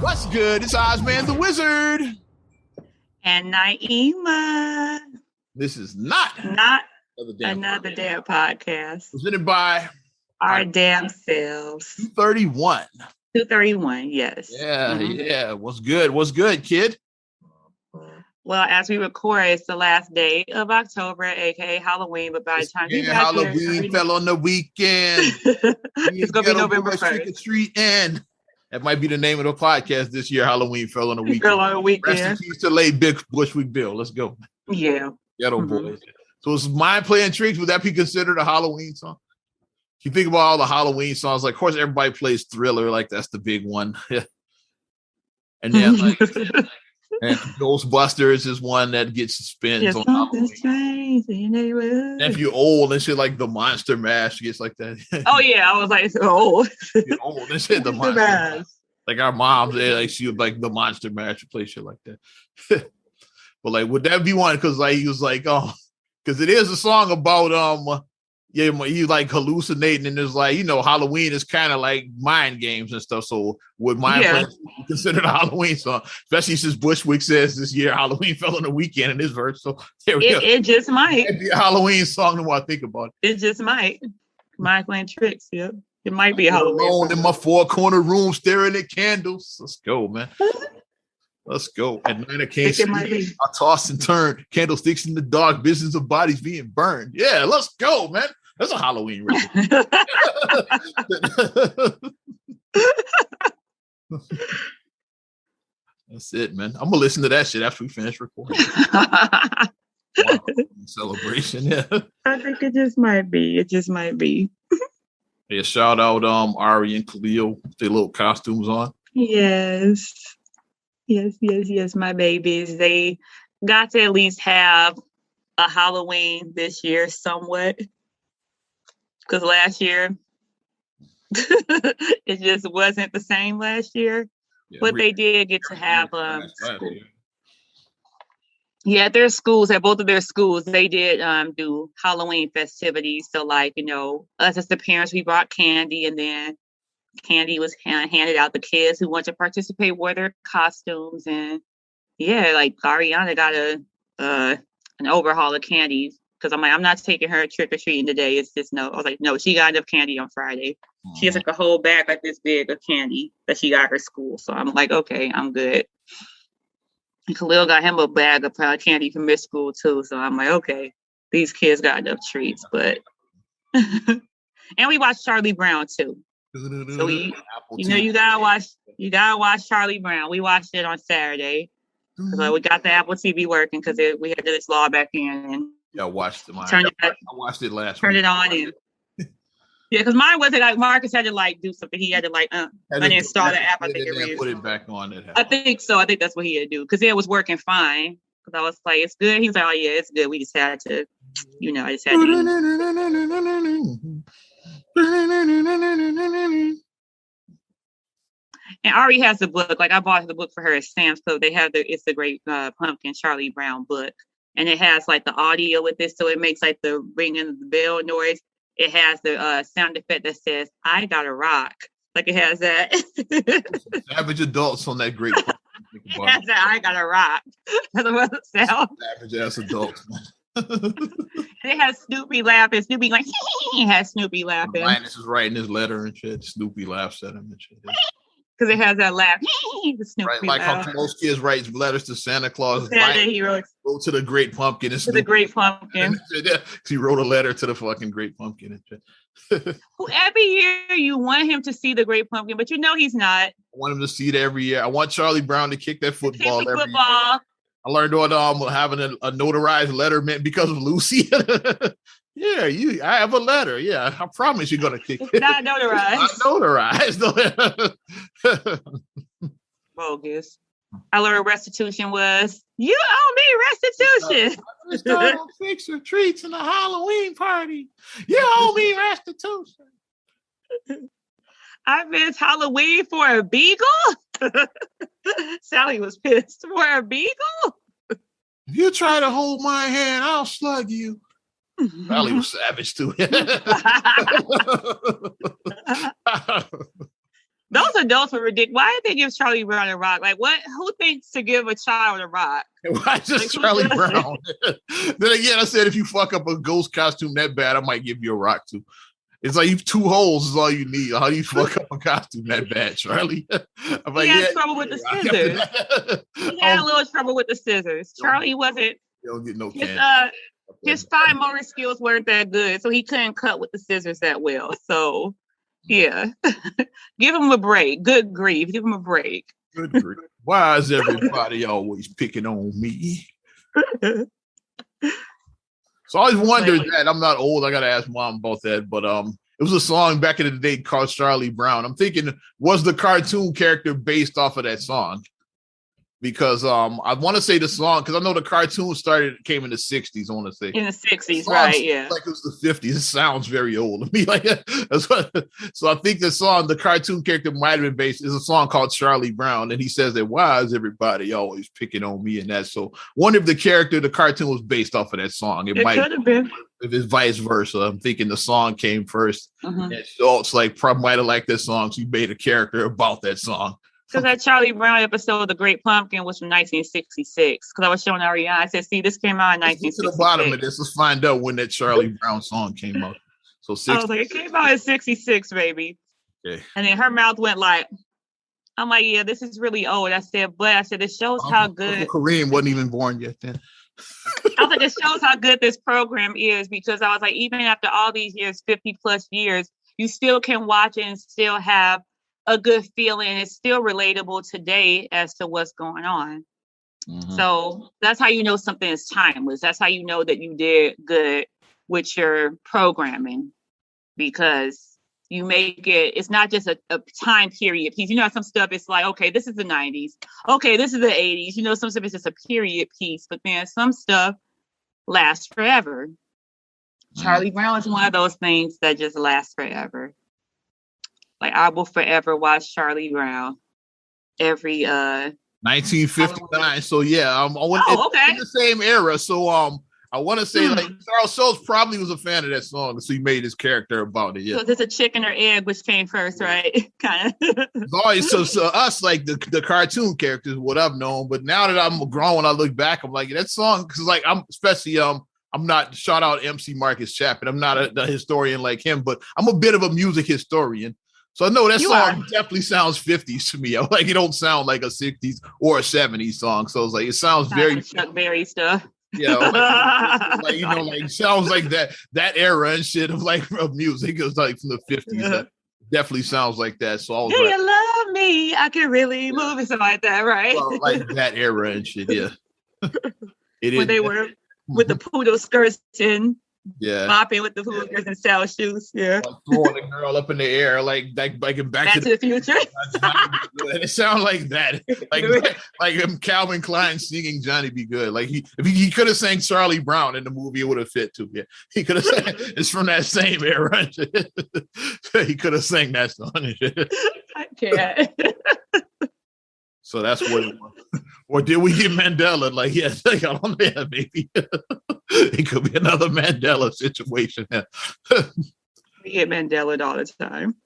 What's good? It's Ozman the Wizard. And Naima. This is not another damn podcast. Presented by our damn selves. 231. 231, yes. Yeah. What's good, kid? Well, as we record, it's the last day of October, aka Halloween. But by the time you got Halloween fell on the weekend. It's gonna be November 1st. Street End. That might be the name of the podcast this year. Halloween fell on the weekend. Fell on the weekend. Rest in peace to late Big Bushwick Bill. Let's go. Yeah. Ghetto boys. So it's Mind Playing Tricks. Would that be considered a Halloween song? If you think about all the Halloween songs, like, of course, everybody plays Thriller. Like, that's the big one. And then, like, and Ghostbusters is one that gets spins on Halloween. And if you're old and shit, like the Monster Mash gets like that. Oh yeah, I was like, old. You're old and shit. The Monster Mash. Like our moms, like she would like the Monster Mash, play shit like that. But like, would that be one? Because like he was like, oh, because it is a song about he like hallucinating, and there's like, Halloween is kind of like mind games and stuff. So would mind playing be considered a Halloween song? Especially since Bushwick says this year Halloween fell on the weekend in his verse. So it just might be a Halloween song. The more I think about it, it just might. Mind Playing Tricks. Yep, it might be a Halloween. Alone in my 4-corner room, staring at candles. Let's go, man. Let's go. At night I can't see. I toss and turn. Candlesticks in the dark. Visions of bodies being burned. Yeah, let's go, man. That's a Halloween record. That's it, man. I'm gonna listen to that shit after we finish recording. Wow. Celebration, yeah. I think it just might be. Yeah, shout out Ari and Khalil with their little costumes on. Yes, my babies. They got to at least have a Halloween this year somewhat. Because last year, it just wasn't the same last year. Yeah, but they did get to have at their schools, at both of their schools, they did do Halloween festivities. So like, us as the parents, we brought candy, and then candy was handed out to kids who want to participate, wore their costumes. And like Ariana got an overhaul of candies. Because I'm like, I'm not taking her trick-or-treating today. It's just no. I was like, no, she got enough candy on Friday. She has like a whole bag like this big of candy that she got at her school. So I'm like, okay, I'm good. And Khalil got him a bag of candy from his school too. So I'm like, okay, these kids got enough treats. But and we watched Charlie Brown too. So you gotta watch Charlie Brown. We watched it on Saturday. So we got the Apple TV working because we had this law back in. And I watched it. I watched it last week. Turned it on. And, because mine wasn't like Marcus had to like do something. He had to like uninstall the app. I think it put it back on. I think so. I think that's what he had to do because it was working fine. Because I was like, it's good. He was like, oh yeah, it's good. We just had to, I just had to. And Ari has the book. Like I bought the book for her at Sam's Club. They have it's the Great Pumpkin Charlie Brown book. And it has like the audio with this, so it makes like the ringing of the bell noise. It has the sound effect that says, I gotta rock. Like it has that. Savage adults on that Great Pumpkin. It has that, I gotta rock. That's what it sounds. Savage ass adults, man. And it has Snoopy laughing. Snoopy like, it has Snoopy laughing. Linus is writing his letter and shit. Snoopy laughs at him and shit. Because it has that laugh. The Snoopy right, like laugh. how most kids write letters to Santa Claus. He wrote to the Great Pumpkin. To the Great Pumpkin. He wrote a letter to the fucking Great Pumpkin. Every year you want him to see the Great Pumpkin, but he's not. I want him to see it every year. I want Charlie Brown to kick that football every year. I learned what having a notarized letter meant because of Lucy. Yeah, I have a letter. Yeah, I promise you're gonna kick it. Not notarized. Not notarized. Bogus. I learned restitution was you owe me restitution. Don't fix your treats in a Halloween party. You owe me restitution. I missed Halloween for a beagle. Sally was pissed for a beagle. If you try to hold my hand, I'll slug you. Sally was savage too. Those adults were ridiculous. Why did they give Charlie Brown a rock? Like, what? Who thinks to give a child a rock? Why just like, Charlie Brown? Then again, I said if you fuck up a ghost costume that bad, I might give you a rock too. It's like you 2 holes is all you need. How do you fuck up a costume that bad, Charlie? I'm like, he had trouble with the scissors. He had a little trouble with the scissors. Charlie wasn't. You don't get no candy. His fine motor skills weren't that good, so he couldn't cut with the scissors that well. So, yeah, give him a break. Good grief, give him a break. Good grief. Why is everybody always picking on me? So I always wondered that. I'm not old. I gotta ask Mom about that. But it was a song back in the day called Charlie Brown. I'm thinking, was the cartoon character based off of that song? Because I want to say the song, because I know the cartoon came in the 60s. I want to say in the 60s, right? Yeah, like it was the 50s. It sounds very old to me. Like so, I think the cartoon character might have been based. Is a song called Charlie Brown, and he says that why is everybody always picking on me and that. So, wonder if the cartoon was based off of that song. It might could have been. If it's vice versa, I'm thinking the song came first, and Schultz probably might have liked that song, so he made a character about that song. Because that Charlie Brown episode of The Great Pumpkin was from 1966. Because I was showing Ariana, I said, "See, this came out in 1966." To the bottom of this, let's find out when that Charlie Brown song came out. So 66. I was like, it came out in 66, baby. Okay. And then her mouth went like, I'm like, yeah, this is really old. I said, it shows how good. Uncle Kareem wasn't even born yet then. I was like, it shows how good this program is, because I was like, even after all these years, 50 plus years, you still can watch it and still have a good feeling. It's still relatable today as to what's going on. So that's how you know something is timeless. That's how you know that you did good with your programming, because you make it's not just a time period piece. You know, some stuff it's like, okay, this is the 90s. Okay, this is the 80s. You know, some stuff is just a period piece, but then some stuff lasts forever. Charlie Brown is one of those things that just lasts forever. Like, I will forever watch Charlie Brown every 1959. So yeah, okay. In the same era. So I want to say like Charles Schultz probably was a fan of that song, so he made his character about it. Yeah. So there's a chicken or egg, which came first, right? Kind of. Always so us like the cartoon characters, what I've known. But now that I'm grown, when I look back, I'm like that song, because like I'm not, shout out MC Marcus Chapman. I'm not a historian like him, but I'm a bit of a music historian. So I know that song definitely sounds 50s to me. Like it don't sound like a 60s or a 70s song. So it's like it sounds very Chuck Berry stuff. Yeah, like you know, like sounds like that era and shit of music. It was like from the 50s. That definitely sounds like that. So I was you love me? I can really move it, something like that, right? Well, like that era and shit. Yeah, it when they were with the poodle skirts and mopping with the poodle skirts and saddle shoes. Yeah, like throwing the girl up in the air, like Back to the Future. And it sounds like that, like Calvin Klein singing Johnny Be Good. Like if he could have sang Charlie Brown in the movie, it would have fit too. Yeah, he could have sang. It's from that same era. He could have sang that song. I can't. So that's what it was. Or did we get Mandela? Like, yes, I don't know, maybe. It could be another Mandela situation. We get Mandela all the time.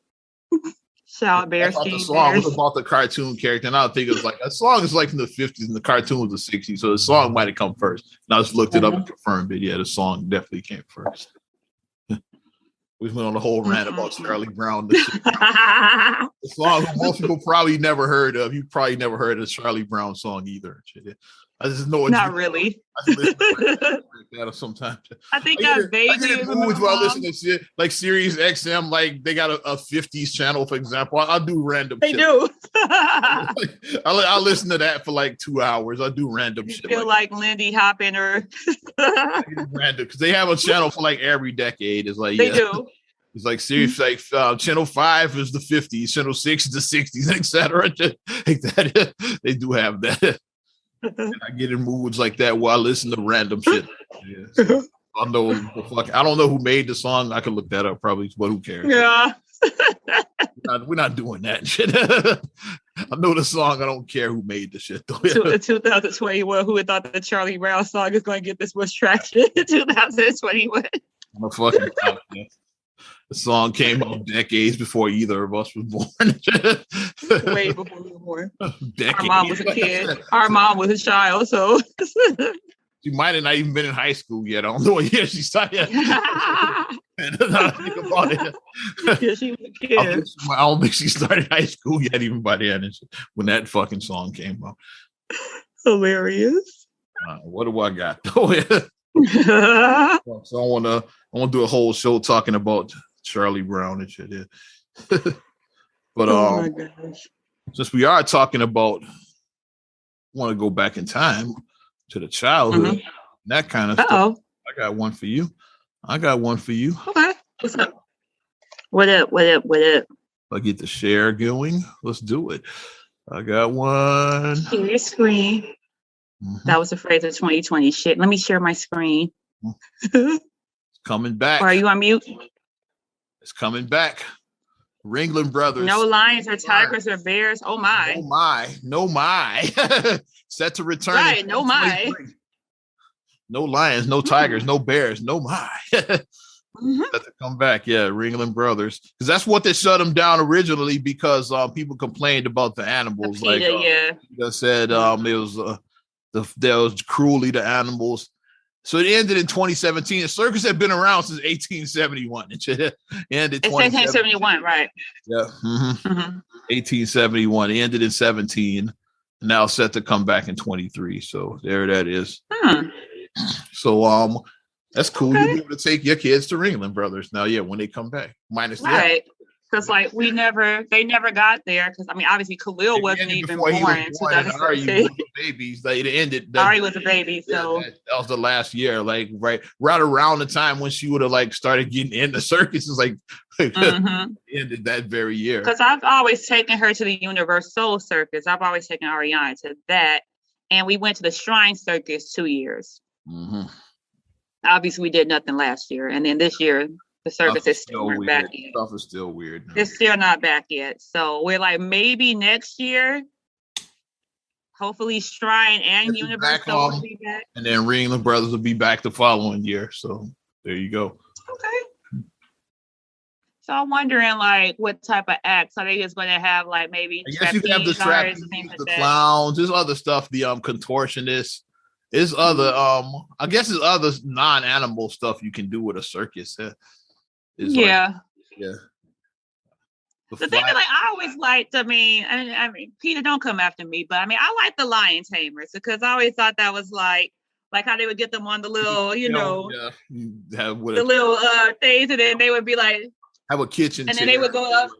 Shout Bear. The song was about the cartoon character, and I think it was like a song is like from the 50s and the cartoon was the 60s. So the song might have come first. And I just looked it up and confirmed it. Yeah, the song definitely came first. We went on a whole rant about Charlie Brown. The song most people probably never heard of. You probably never heard of the Charlie Brown song either. I just know it's not really. Sometimes I think I vaguely remember while listening to shit like Sirius XM, like they got a 50s channel, for example. I'll do random shit. They do. I'll listen to that for like 2 hours. I'll do random shit. Feel like Lindy Hopping or random, because they have a channel for like every decade. It's like they do. It's like Sirius, like Channel 5 is the 50s, Channel 6 is the 60s, etc. Like that. They do have that. And I get in moods like that while I listen to random shit. Yeah, so I don't know who made the song. I can look that up probably, but who cares? Yeah. We're not doing that shit. I know the song. I don't care who made the shit though. 2021, who would thought the Charlie Brown song is going to get this much traction in 2021? I'm a fucking top, man. The song came out decades before either of us was born. Way before we were born. Decades. Our mom was a kid. Our mom was a child, so she might have not even been in high school yet. I don't know what year she started. I think about it. Yeah, she was a kid. I don't think she started high school yet, even by then, when that fucking song came out. Hilarious. What do I got? So I want to do a whole show talking about Charlie Brown and shit. Yeah. But oh my gosh. Since we are talking about, want to go back in time to the childhood, that kind of stuff. I got one for you. Okay. What's up? What up? I get the share going. Let's do it. I got one. Share your screen. That was the phrase of 2020 shit. Let me share my screen. It's coming back. Or are you on mute? It's coming back. Ringling Brothers. No lions or tigers or bears. Oh my. No my. Set to return. Right, no my. No lions, no tigers, no bears, no my. Set to come back. Yeah, Ringling Brothers. Because that's what they shut them down originally because people complained about the animals. They said there was cruelty to animals. So it ended in 2017. The circus had been around since 1871. It ended in 1871, right? Yeah. 1871. It ended in 17. Now set to come back in 23. So there that is. So that's cool. Okay. You'll be able to take your kids to Ringling Brothers now. Yeah, when they come back. Minus right. Because like they never got there. Because I mean, obviously Khalil wasn't even born. Ari babies. Like, it ended. Ari was a baby, so that was the last year. Like right around the time when she would have like started getting into circuses. Like ended that very year. Because I've always taken her to the Universal Circus. I've always taken Ariana to that, and we went to the Shrine Circus 2 years. Obviously, we did nothing last year, and then this year. The circus is still not back yet. Stuff is still weird. It's still not back yet. So we're like, maybe next year, hopefully Shrine and Universal will be back. And then Ringling Brothers will be back the following year. So there you go. Okay. So I'm wondering, like, what type of acts are they just going to have? Like, maybe I guess you can have the trapeze, the clowns. There's other stuff. The contortionists. There's other I guess there's other non-animal stuff you can do with a circus. Yeah. The thing that I always liked, I mean, Peter, don't come after me, but I mean, I like the lion tamers because I always thought that was like how they would get them on the little, the little things, and then they would be like, have a kitchen, and then they would go up,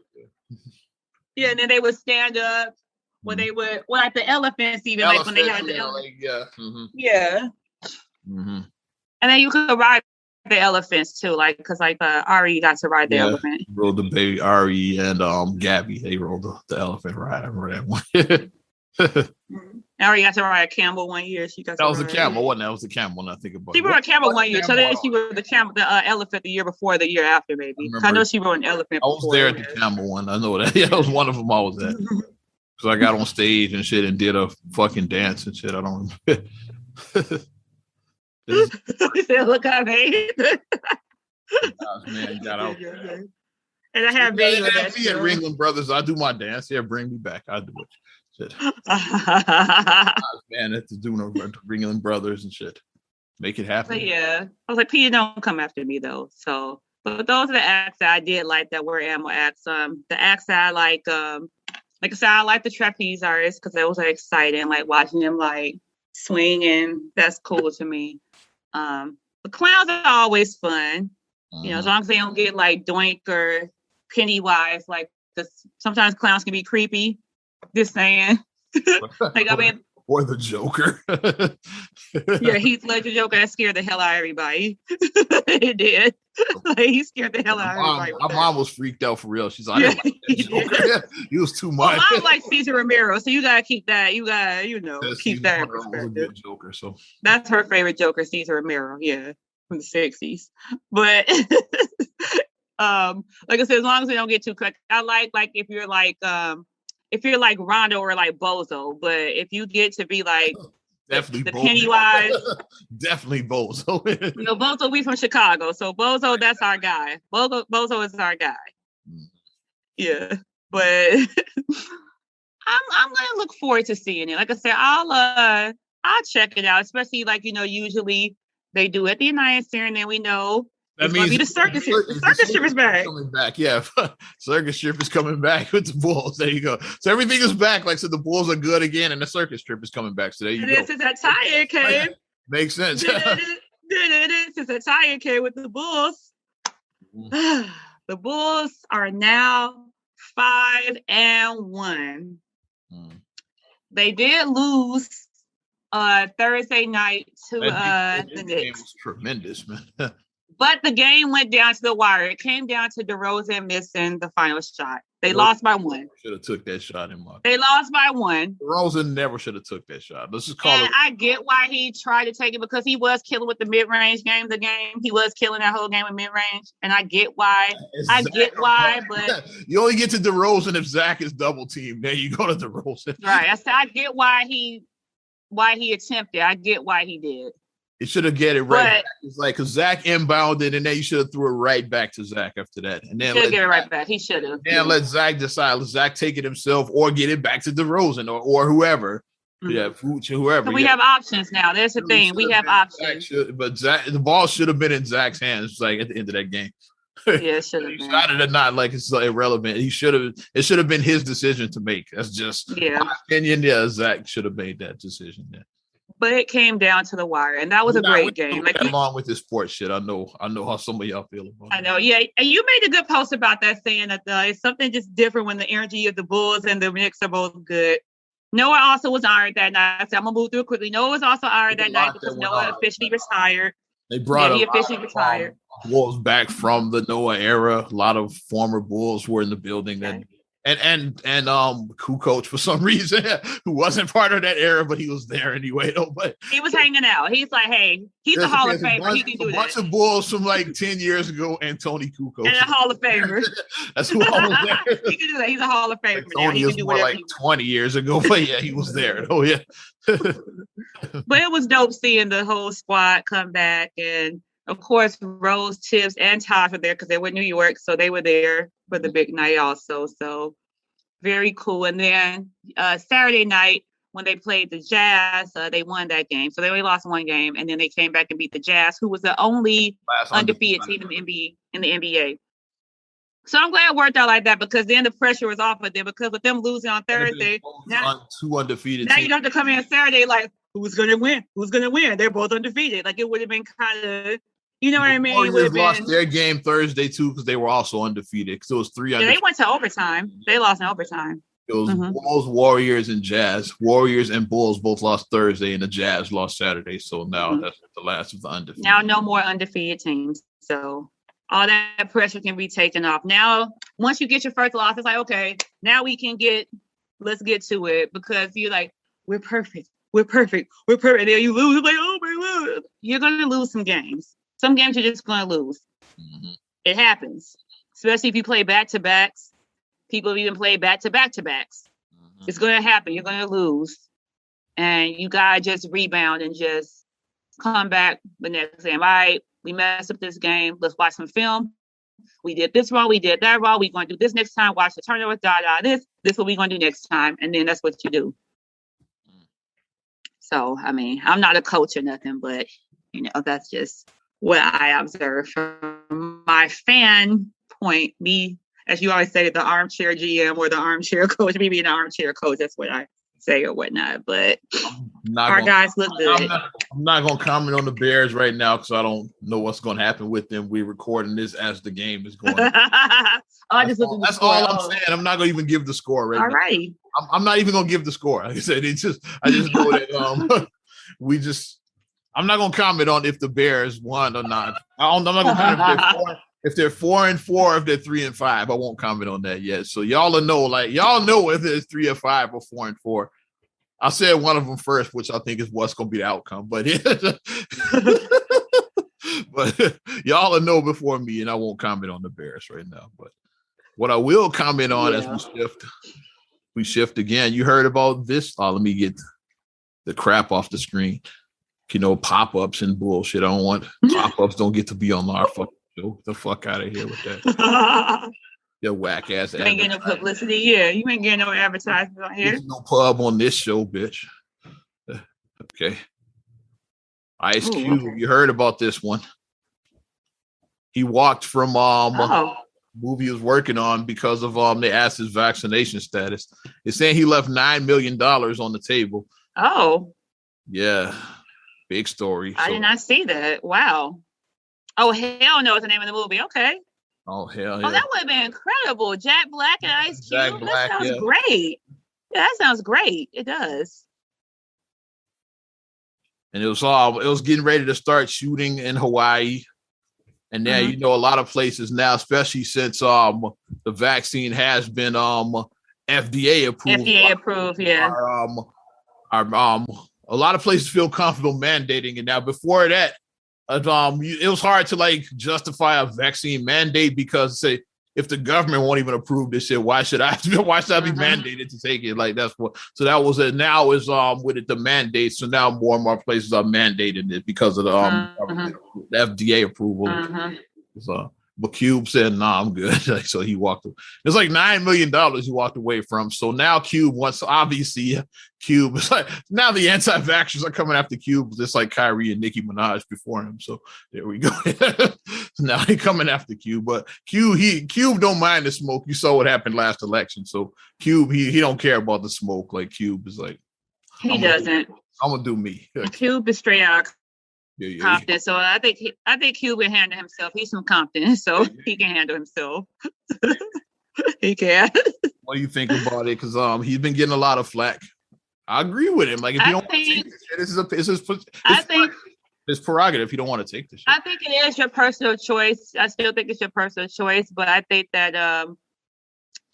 and then they would stand up. When they would, like the elephants, like when they had the elephants. And then you could ride the elephants too, like because like Ari got to ride the elephant. Rode the baby Ari and Gabby. They rode the elephant ride. I remember that one. Ari got to ride a camel one year. That was a camel, wasn't it? That was a camel. When I think about it, she rode a camel one year. So then she rode the elephant the year before, the year after, maybe. I know she rode an elephant. I was there at the camel one. I know that. Yeah, that was one of them. I was at. So I got on stage and shit and did a fucking dance and shit. I don't remember. He said, "Look, I made it." Man, got out. And I have me at Ringling Brothers. I do my dance. Yeah, bring me back. I do it. Shit. Man, that's doing Ringling Brothers and shit. Make it happen. But yeah, I was like, Peter, don't come after me though. So, but those are the acts that I did like that were animal acts. The acts that I like I said, I like the trapeze artists because that was like exciting, like watching them like swing, and that's cool to me. The clowns are always fun, as long as they don't get like Doink or Pennywise. Like, sometimes clowns can be creepy. Just saying. Like, I mean, or the Joker. Yeah, Heath Ledger Joker that scared the hell out of everybody. It did. Like, he scared the hell out of everybody. My mom was freaked out for real. She's like, I didn't like that Joker. He was too much. Well, I like Cesar Romero, so you gotta keep that. You gotta, keep that in perspective. Joker, so that's her favorite Joker, Cesar Romero. Yeah, from the '60s. But like I said, as long as we don't get too quick, I like if you're like Rondo or like Bozo, but if you get to be like Definitely the Bozo. Pennywise. Definitely Bozo. Bozo, we from Chicago, so Bozo, that's our guy. Bozo is our guy. Yeah, but I'm gonna look forward to seeing it. Like I said, I'll check it out, especially like usually they do at the United Center, and then we know it's gonna be the circus. The circus strip is back. Coming back, yeah. Circus strip is coming back with the Bulls. There you go. So everything is back. Like so, the Bulls are good again, and the circus strip is coming back. So there you go. Since that tie came, makes sense. Since that tie came with the Bulls, the Bulls are now 5-1. They did lose Thursday night to the Knicks. Game was tremendous, man. But the game went down to the wire. It came down to DeRozan missing the final shot. They lost by 1. Should have took that shot in my. They lost by 1. DeRozan never should have took that shot. Let's just call it. I get why he tried to take it because he was killing with the mid-range game. He was killing that whole game with mid-range, and I get why. But you only get to DeRozan if Zach is double teamed. Then you go to DeRozan. Right. I get why he attempted. I get why he did. It should have get it right. It's like because Zach inbounded, and then you should have threw it right back to Zach after that, and then get it right back. He should have. And let Zach decide. Let Zach take it himself, or get it back to DeRozan, or whoever. Mm-hmm. Yeah, whoever. So we have options now. There's the thing. We have options. But Zach, the ball should have been in Zach's hands, like at the end of that game. Yeah, it should have been. Shot it or not, like it's irrelevant. It should have been his decision to make. That's just my opinion. Yeah, Zach should have made that decision. Yeah. But it came down to the wire, and that was a great game. Like along with this sports shit, I know how some of y'all feel about it. I know, yeah. And you made a good post about that, saying that it's something just different when the energy of the Bulls and the Knicks are both good. Noah also was honored that night. So I'm gonna move through it quickly. Noah was also honored that night because Noah officially retired. They brought he officially retired. Bulls back from the Noah era. A lot of former Bulls were in the building then. And Kukoc for some reason who wasn't part of that era, but he was there anyway. Though, but he was hanging out. He's like, hey, he's a Hall of Famer. He can do that. A bunch of Bulls from like 10 years ago, and Tony Kukoc. And a Hall of Famer. That's who I was there. He can do that. He's a Hall of Famer. Tony was more like 20 years ago, but yeah, he was there. Oh yeah. But it was dope seeing the whole squad come back, and of course, Rose, Tibbs, and Todd were there because they were in New York, so they were there for the big night also. So very cool. And then Saturday night when they played the Jazz, they won that game. So they only lost one game, and then they came back and beat the Jazz, who was the only undefeated team in the NBA. So I'm glad it worked out like that because then the pressure was off of them because with them losing on Thursday, now two undefeated. Now you don't have to come in Saturday like who's gonna win? Who's gonna win? They're both undefeated. Like it would have been kind of. You know what I mean? Warriors lost their game Thursday too because they were also undefeated. Because it was 3 undefeated. They went to overtime. They lost in overtime. It was Bulls, Warriors, and Jazz. Warriors and Bulls both lost Thursday, and the Jazz lost Saturday. So now that's the last of the undefeated. Now no more undefeated teams. So all that pressure can be taken off. Now, once you get your first loss, it's like, okay, now let's get to it because you're like, we're perfect. And then you lose. It's like, oh my God. You're going to lose some games. Some games you're just going to lose. Mm-hmm. It happens, especially if you play back-to-backs. People have even played back-to-back-to-backs. Mm-hmm. It's going to happen. You're going to lose. And you got to just rebound and just come back the next game. All right, we messed up this game. Let's watch some film. We did this wrong. We did that wrong. We're going to do this next time. Watch the turnover. This is what we're going to do next time. And then that's what you do. So, I mean, I'm not a coach or nothing, but, that's just what I observe from my fan point. Me, as you always say, the armchair GM or the armchair coach, me being an armchair coach, that's what I say or whatnot. But our guys look good. I'm not going to comment on the Bears right now because I don't know what's going to happen with them. We're recording this as the game is going on. That's all I'm saying. I'm not going to even give the score right now. All right. I'm not even going to give the score. Like I said, I just know that I'm not going to comment on if the Bears won or not. I'm not going to comment if they're 4-4 or if they're 3-5. I won't comment on that yet. So y'all know if it's 3 or 5 or 4-4. I said one of them first, which I think is what's going to be the outcome. But but y'all will know before me, and I won't comment on the Bears right now. But what I will comment on as we shift again. You heard about this? Let me get the crap off the screen. Pop-ups and bullshit. I don't want pop-ups. Don't get to be on our fucking show. Get the fuck out of here with that. Your whack ass. You ain't getting no publicity. Yeah, you ain't getting no advertisements on here. There's no pub on this show, bitch. Okay. Ice Cube, you heard about this one? He walked from movie he was working on because of they asked his vaccination status. It's saying he left $9 million on the table. Oh. Yeah. Big story. I did not see that. Wow. Oh, hell no is the name of the movie. Okay. Oh, hell yeah. Oh, that would have been incredible. Jack Black and Ice Cube. Jack Black, that sounds great. Yeah, that sounds great. It does. And it was getting ready to start shooting in Hawaii. And now, a lot of places now, especially since the vaccine has been FDA approved. FDA approved, yeah. A lot of places feel comfortable mandating it now. Before that, it was hard to justify a vaccine mandate because say if the government won't even approve this shit, why should I be mandated to take it? That's what. So that was it. Now is with it the mandate. So now more and more places are mandating it because of the the FDA approval. But Cube said, "Nah, I'm good." So he walked away. It's like $9 million he walked away from. So now Cube wants, obviously, Cube is now the anti-vaxxers are coming after Cube, just like Kyrie and Nicki Minaj before him. So there we go. Now he coming after Cube, but Cube don't mind the smoke. You saw what happened last election. So Cube, he don't care about the smoke. Like Cube is like, he doesn't. I'm gonna do me. Cube is straight out Compton, so I think Cube can handle himself. He's from Compton, so he can handle himself. He can. What do you think about it? Because he's been getting a lot of flack. I agree with him. Like if you don't take this shit, it's prerogative. If you don't want to take this shit. I think it is your personal choice. I still think it's your personal choice, but I think that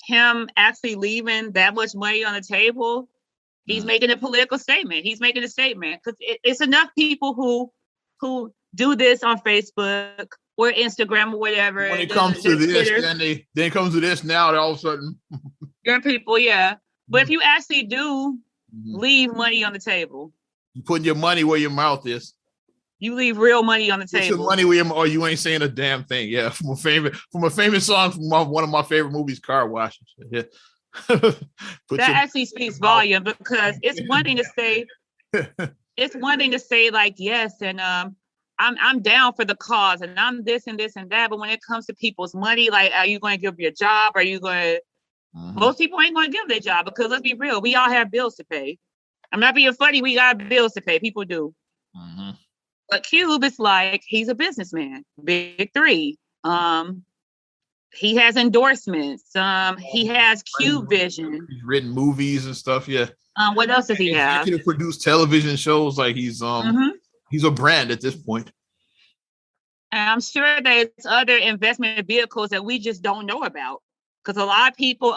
him actually leaving that much money on the table, he's making a political statement. He's making a statement because it's enough people who do this on Facebook or Instagram or whatever. When it comes to this, then it comes to this now, all of a sudden. Young people, yeah. But if you actually do leave money on the table. You putting your money where your mouth is. You leave real money on the table. Put your money where or you ain't saying a damn thing. Yeah, from a famous song from one of my favorite movies, Car Wash. Yeah. That actually speaks volume because it's one thing to say. It's one thing to say like yes, and I'm down for the cause, and I'm this and this and that. But when it comes to people's money, like, are you going to give your job? Are you going to? Most people ain't going to give their job because let's be real, we all have bills to pay. I'm not being funny. We got bills to pay. People do. But Cube is like he's a businessman. Big three. He has endorsements. He has Cube Vision. He's written movies and stuff. Yeah. What else does he have? He can produce television shows. Like he's a brand at this point. And I'm sure there's other investment vehicles that we just don't know about. Because a lot of people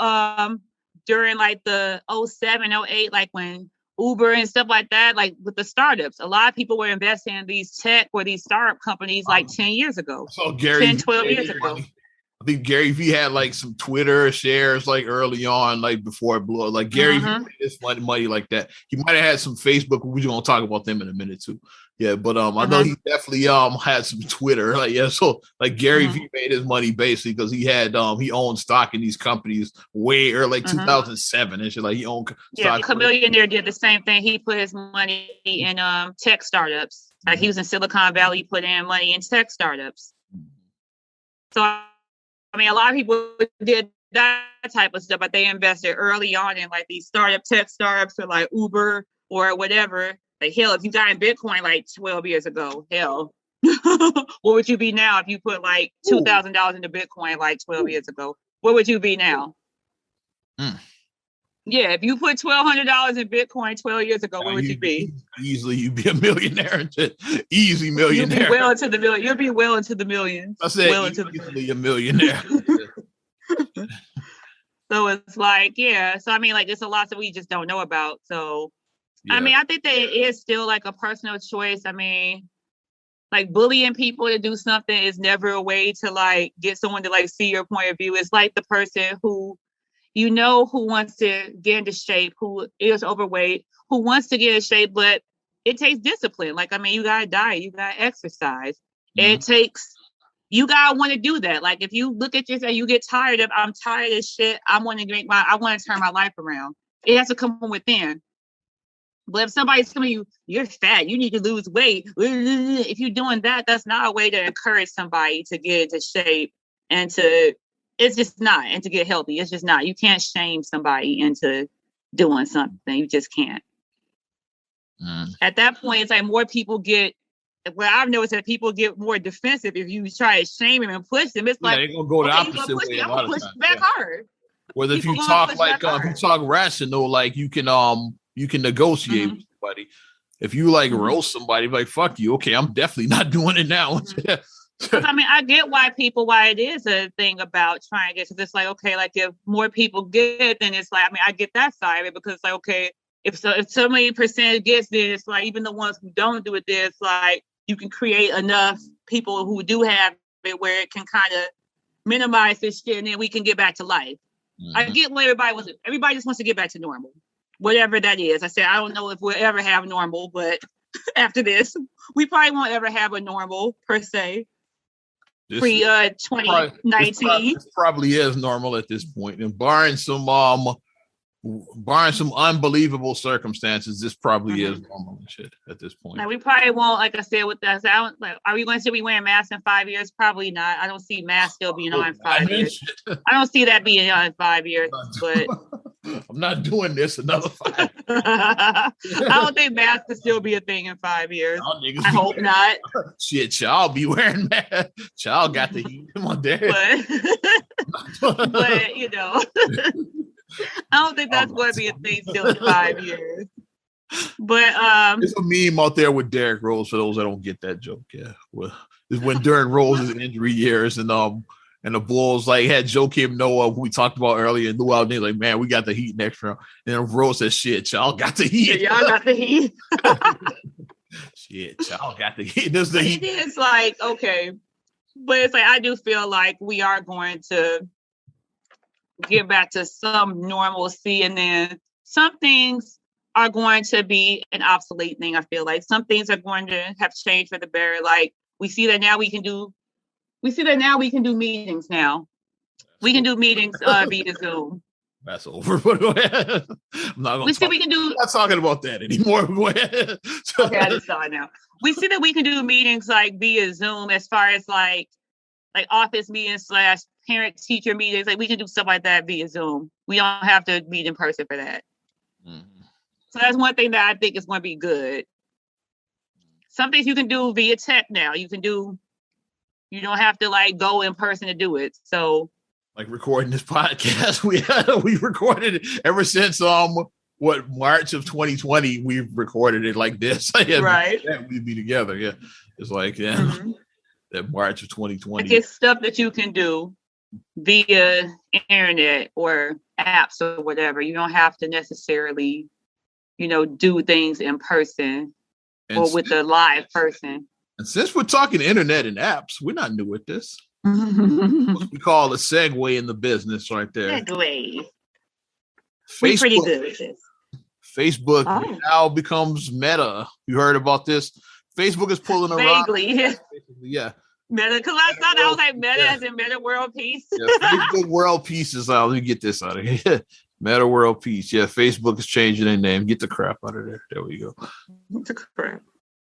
during like the 07, 08, like when Uber and stuff like that, like with the startups, a lot of people were investing in these tech or these startup companies like 10 years ago. So Gary, 10, 12 years ago. I think Gary Vee had like some Twitter shares like early on, like before it blew up. Like Gary Vee made his money like that. He might have had some Facebook. We're gonna talk about them in a minute too. Yeah, but I know he definitely had some Twitter. Like so like Gary Vee made his money basically because he had he owned stock in these companies way early, like 2007 and shit. Like he owned stock. Yeah, Chamillionaire did the same thing. He put his money in tech startups. Like he was in Silicon Valley, put in money in tech startups. So I mean, a lot of people did that type of stuff, but they invested early on in like these tech startups or like Uber or whatever. Like, hell, if you got in Bitcoin like 12 years ago, hell, what would you be now if you put like $2,000 into Bitcoin like 12 years ago? What would you be now? Yeah, if you put $1,200 in Bitcoin 12 years ago, what would you be? Easily, you'd be a millionaire. Easy millionaire. You'd be well into the million. You'd be well into the millions. I said easily a millionaire. So it's like, yeah. So I mean, like, there's a lot that we just don't know about. So I mean, I think that it is still like a personal choice. I mean, like bullying people to do something is never a way to like get someone to like see your point of view. It's like the person who you know who wants to get into shape, who is overweight, who wants to get in shape, but it takes discipline. Like, I mean, you gotta diet, you gotta exercise. It takes, you gotta want to do that. Like, if you look at yourself, you get tired of, I'm tired of shit. I want to turn my life around. It has to come from within. But if somebody's telling you, you're fat, you need to lose weight. If you're doing that, that's not a way to encourage somebody to get into shape and it's just not, and to get healthy. It's just not. You can't shame somebody into doing something. You just can't. At that point, it's like more people get, what I've noticed that people get more defensive if you try to shame them and push them. It's like, they're gonna go the opposite way. I'm gonna push back hard. Whether if you talk like if you talk rational, like you can negotiate with somebody. If you like roast somebody, like fuck you, okay, I'm definitely not doing it now. I mean, I get why it is a thing about trying to get to this. Like, okay, like if more people get it, then it's like, I mean, I get that side of it because it's like, okay, if so many percent gets this, it's like even the ones who don't do it, it's like you can create enough people who do have it where it can kind of minimize this shit, and then we can get back to life. I get what everybody just wants to get back to normal, whatever that is. I said, I don't know if we'll ever have normal, but after this, we probably won't ever have a normal per se. Pre 2019. This probably is normal at this point, and barring some unbelievable circumstances, this probably is normal and shit at this point. Now, we probably won't, like I said, with that. So are we going to be wearing masks in 5 years? Probably not. I don't see masks still being on in 5 years. I don't see that being on in 5 years, but I'm not doing this another 5 years. I don't think masks will still be a thing in 5 years. I hope not. Shit, y'all be wearing masks. Y'all got the heat in my day. But you know, I don't think that's going to be a thing still in 5 years. But there's a meme out there with Derrick Rose for those that don't get that joke. Yeah, well, it's when Derrick Rose's injury years and the Bulls like had Joakim Noah, who we talked about earlier, and Lou Alcindor, like, man, we got the heat next round. And then Rose said, shit, y'all got the heat. Yeah, y'all got the heat. Shit, y'all got the heat. This the heat. It's like, okay. But it's like, I do feel like we are going to get back to some normalcy, and then some things are going to be an obsolete thing. I feel like some things are going to have changed for the better. Like we see that now we can do meetings now. We can do meetings via Zoom. That's over. I'm not going to. We can do. I'm not talking about that anymore. Okay, I just saw it now. We see that we can do meetings like via Zoom, as far as like office meetings / parent teacher meetings. Like we can do stuff like that via Zoom. We don't have to meet in person for that. So that's one thing that I think is going to be good. Some things you can do via tech now. You don't have to like go in person to do it. So like recording this podcast, we recorded it ever since March of 2020. We've recorded it like this. Right. We'd be together. Yeah. It's like that March of 2020. It's stuff that you can do via internet or apps or whatever. You don't have to necessarily, do things in person or with a live person. And since we're talking internet and apps, we're not new at this. We call a segue in the business right there. Segue. We're pretty good at this. Facebook now becomes Meta. You heard about this? Facebook is pulling a vaguely. Yeah. Meta, because I thought I was like Meta as in Meta World Peace. Yeah, Facebook World Peace is out. Let me get this out of here. Meta World Peace. Yeah, Facebook is changing their name. Get the crap out of there. There we go. Get the crap.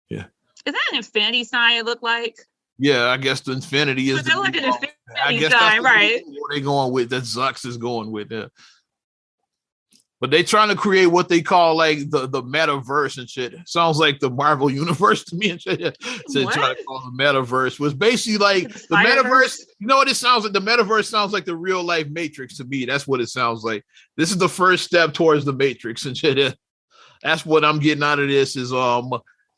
Yeah. Is that an infinity sign it look like? Yeah, I guess the infinity is. They look at infinity sign, right? What they going with? That Zucks is going with. Yeah. But they trying to create what they call like the metaverse and shit. Sounds like the Marvel universe to me and shit. So trying to call the metaverse was basically like the metaverse. You know what it sounds like? The metaverse sounds like the real life Matrix to me. That's what it sounds like. This is the first step towards the Matrix and shit. That's what I'm getting out of this is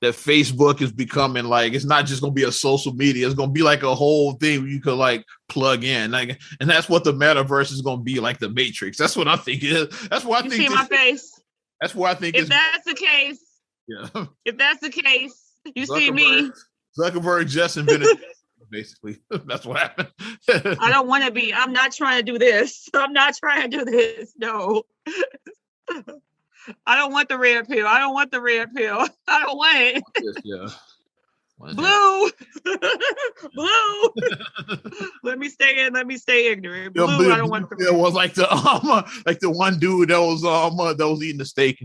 that Facebook is becoming like, it's not just gonna be a social media, it's gonna be like a whole thing where you could like plug in, like, and that's what the metaverse is gonna be, like the Matrix. That's what I think it is. That's what I think. You see my face? That's what I think. If that's the case, yeah. If that's the case, you see me. Zuckerberg just invented Basically, that's what happened. I don't want to be. I'm not trying to do this. I'm not trying to do this. No. I don't want the red pill. I don't want the red pill. I don't want it. Yeah. Blue. Blue. Let me stay ignorant. Blue, I don't want the red. It was like the one dude that was eating the steak.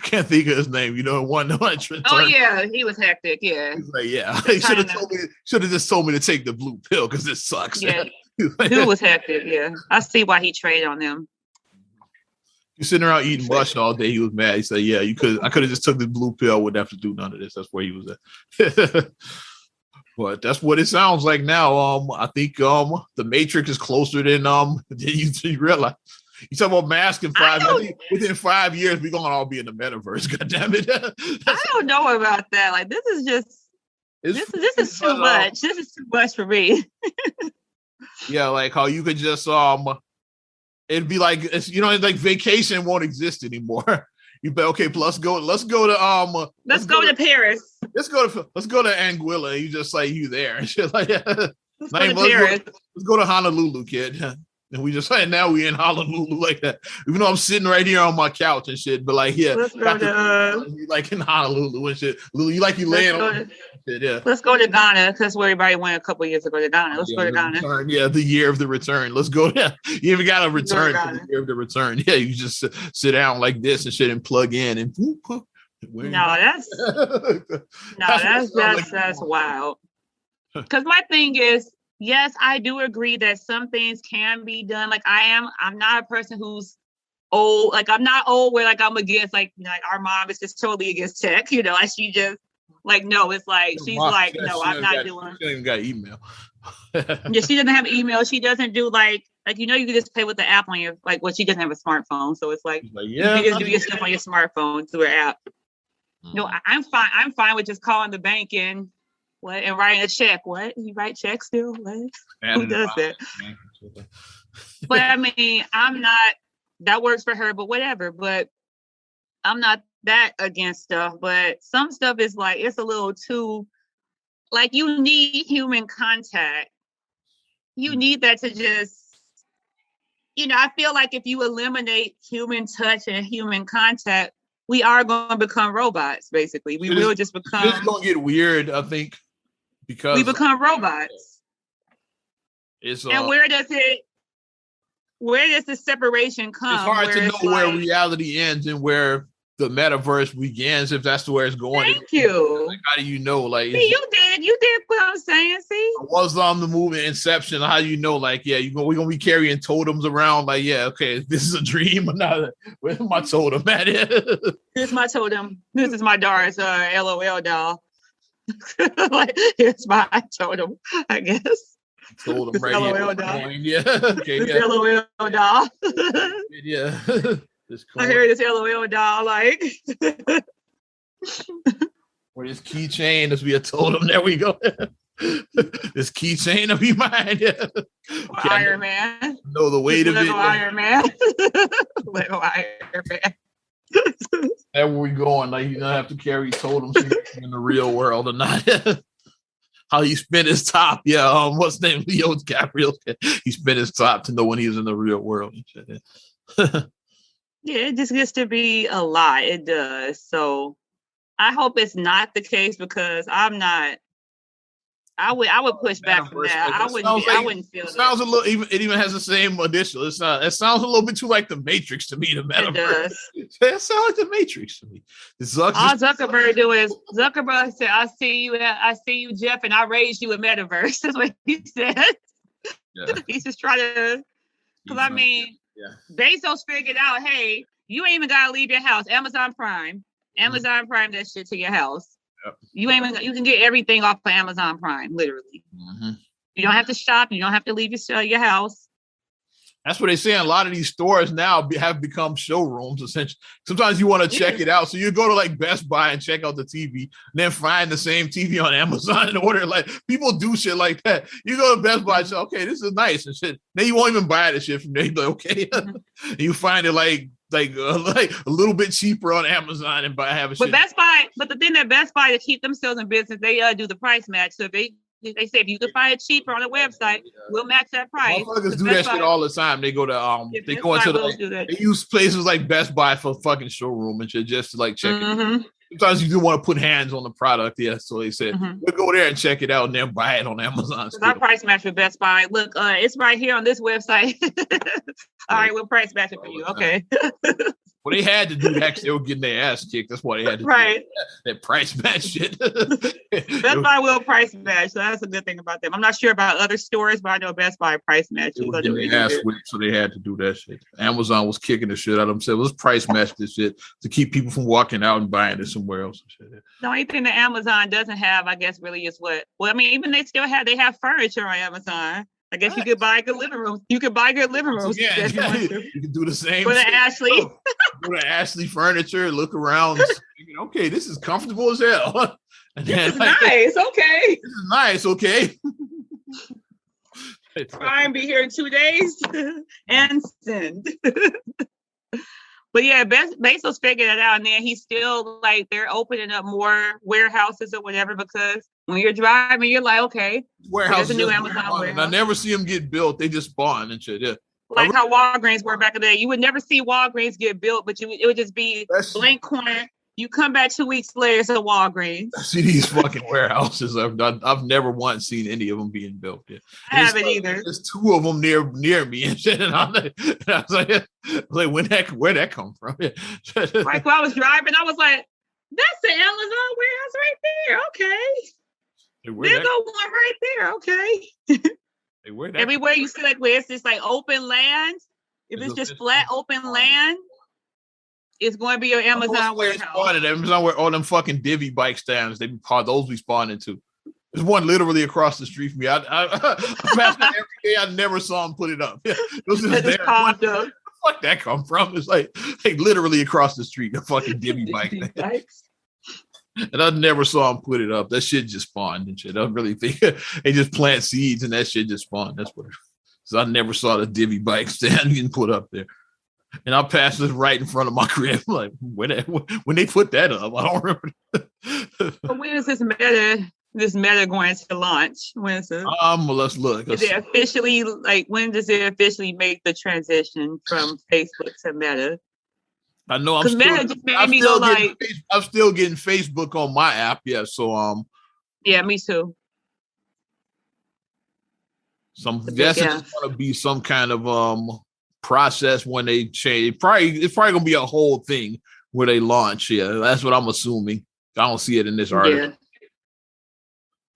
Can't think of his name. You know, one. Oh yeah, he was hectic. Yeah. He's like, yeah. He should have just told me to take the blue pill because it sucks. Yeah. Dude was hectic. Yeah. I see why he traded on them. He's sitting around eating mush all day. He was mad. He said, yeah, I could have just took the blue pill. I wouldn't have to do none of this. That's where he was at. But that's what it sounds like now. I think the Matrix is closer than you realize. You talk about mask in 5 years. Within 5 years, we're gonna all be in the metaverse. God damn it. I don't know about that. Like this is too much. This is too much for me. Yeah, like how you could just it'd be like like vacation won't exist anymore. You bet. Okay, let's go to Paris. Let's go to Anguilla. You just like you there and shit like that. Let's go to Honolulu, kid. And we just like now we in Honolulu like that. Even though I'm sitting right here on my couch and shit, but like let's go to like in Honolulu and shit. You laying on shit, yeah. Let's go to Ghana because where everybody went a couple years ago to Ghana. Let's go to Ghana. The year of the return. Let's go there. You even got to return for the year of the return. Yeah, you just sit down like this and shit and plug in and that's wild. Because my thing is, yes, I do agree that some things can be done. Like I'm not a person who's old. Like I'm not old where like I'm against like our mom is just totally against tech. You know, like she just like no. It's like she's like no, I'm not doing. She don't even got email. Yeah, she doesn't have email. She doesn't do like you can just pay with the app on your she doesn't have a smartphone, so it's like you can just do your stuff on your smartphone through her app. No, I'm fine. I'm fine with just calling the bank and writing a check. What? You write checks still? What? Who does that? But I mean, I'm not. That works for her, but whatever. But I'm not that against stuff. But some stuff is like it's a little too. Like you need human contact. You need that to just. I feel like if you eliminate human touch and human contact, we are going to become robots. Basically, we will just become. It's going to get weird, I think, because we become robots. And where does the separation come? It's hard to know where reality ends and where the metaverse begins, if that's where it's going. Thank you. Like, how do you know? Like, see, you did what I'm saying. See, I was on the movie Inception. How do you know? Like, yeah, we're gonna be carrying totems around. Like, yeah, okay, this is a dream or not. Where's my totem at? Here's my totem. This is my Doris LOL doll. Like, here's my totem, I guess. Totem right LOL here. doll. Yeah. Okay. Yeah. LOL doll. Yeah. I hear this LOL doll like. Or this keychain, this be a totem. There we go. This keychain will be mine. Yeah. Okay, Iron Man. Know the weight of it. Iron Man. Little Iron Man. That's where we going. Like you don't have to carry totems in the real world or not. How he spent his top. Yeah. What's his name? Leo DiCaprio. He spent his top to know when he was in the real world. Yeah, it just gets to be a lot. It does. So I hope it's not the case because I'm not. I would push back from that. I wouldn't feel it. Sounds a little. It even has the same additional. It's not. It sounds a little bit too like the Matrix to me. The metaverse. It does. It sounds like the Matrix to me. All Zuckerberg do is Zuckerberg said, "I see you, Jeff, and I raised you a metaverse." That's what he said. Yeah. He's just trying to. Because I mean. Yeah. Bezos figured out, hey, you ain't even gotta leave your house. Amazon Prime that shit to your house. Yep. You can get everything off of Amazon Prime, literally. Mm-hmm. You don't have to shop. You don't have to leave your house. That's what they say. A lot of these stores now have become showrooms. Essentially, sometimes you want to check it out, so you go to like Best Buy and check out the TV, and then find the same TV on Amazon and order. Like people do shit like that. You go to Best Buy and say, "Okay, this is nice," and shit. Then you won't even buy the shit from there. You be like, "Okay," and you find it like like a little bit cheaper on Amazon and have a But shit. Best Buy, but the thing that Best Buy to keep themselves in business, they do the price match. So if they say if you can find it cheaper on the website, we'll match that price. Motherfuckers do that shit all the time. They go to they go into they use places like Best Buy for fucking showroom and shit just to like check it. Sometimes you do want to put hands on the product, yeah. So they said we'll go there and check it out and then buy it on Amazon. Our price match with Best Buy. Look, it's right here on this website. All right, we'll price match it for you. Okay. Well, they had to do that because they were getting their ass kicked. That's why they had to do that price match shit. Best Buy will price match, so that's a good thing about them. I'm not sure about other stores, but I know Best Buy price match. They were getting their ass whipped, so they had to do that shit. Amazon was kicking the shit out of them. Said, let's price match this shit to keep people from walking out and buying it somewhere else. And shit. The only thing that Amazon doesn't have, I guess, really is what? Well, I mean, even they have furniture on Amazon. I guess you could buy good living rooms. You could buy good living rooms. Yeah, you can do the same for the Ashley. Go to Ashley Furniture, look around, thinking, okay, this is comfortable as hell. And then, this is nice. Okay. This is nice. Okay. Try and be here in 2 days and send. But yeah, Bezos figured it out, and then he's still like they're opening up more warehouses or whatever because when you're driving, you're like, okay, warehouse. A new Amazon warehouse. I never see them get built; they just spawn and shit. Yeah, like how Walgreens were back in the day. You would never see Walgreens get built, but it would just be blank corner. You come back 2 weeks later, it's a Walgreens. I see these fucking warehouses. I've never once seen any of them being built yet. I haven't either. There's 2 of them near me and shit. And I was like, where'd that come from? Like when I was driving, I was like, that's the Amazon warehouse right there. Okay. There's no one right there. Okay. Hey, everywhere you see like where it's just like open land, if it's just flat open land, it's going to be your Amazon warehouse. Amazon where all them fucking divvy bike stands, those we spawn into. There's one literally across the street from me. I pass that every day. I never saw him put it up. It was just there. Where the fuck that come from? It's like literally across the street, the fucking divvy bike. And I never saw him put it up. That shit just spawned and shit. I really think they just plant seeds and that shit just spawned. That's what it is. So I never saw the divvy bike stand getting put up there. And I passed this right in front of my crib. Like when they put that up, I don't remember. But when is this meta going to launch? When is it? Well, let's look. Is it officially when does it officially make the transition from Facebook to Meta? I know I'm still getting Facebook on my app. Yeah, so yeah, me too. I'm guessing it's gonna be some kind of process when they change. It's probably gonna be a whole thing where they launch. Yeah, that's what I'm assuming. I don't see it in this article. Yeah.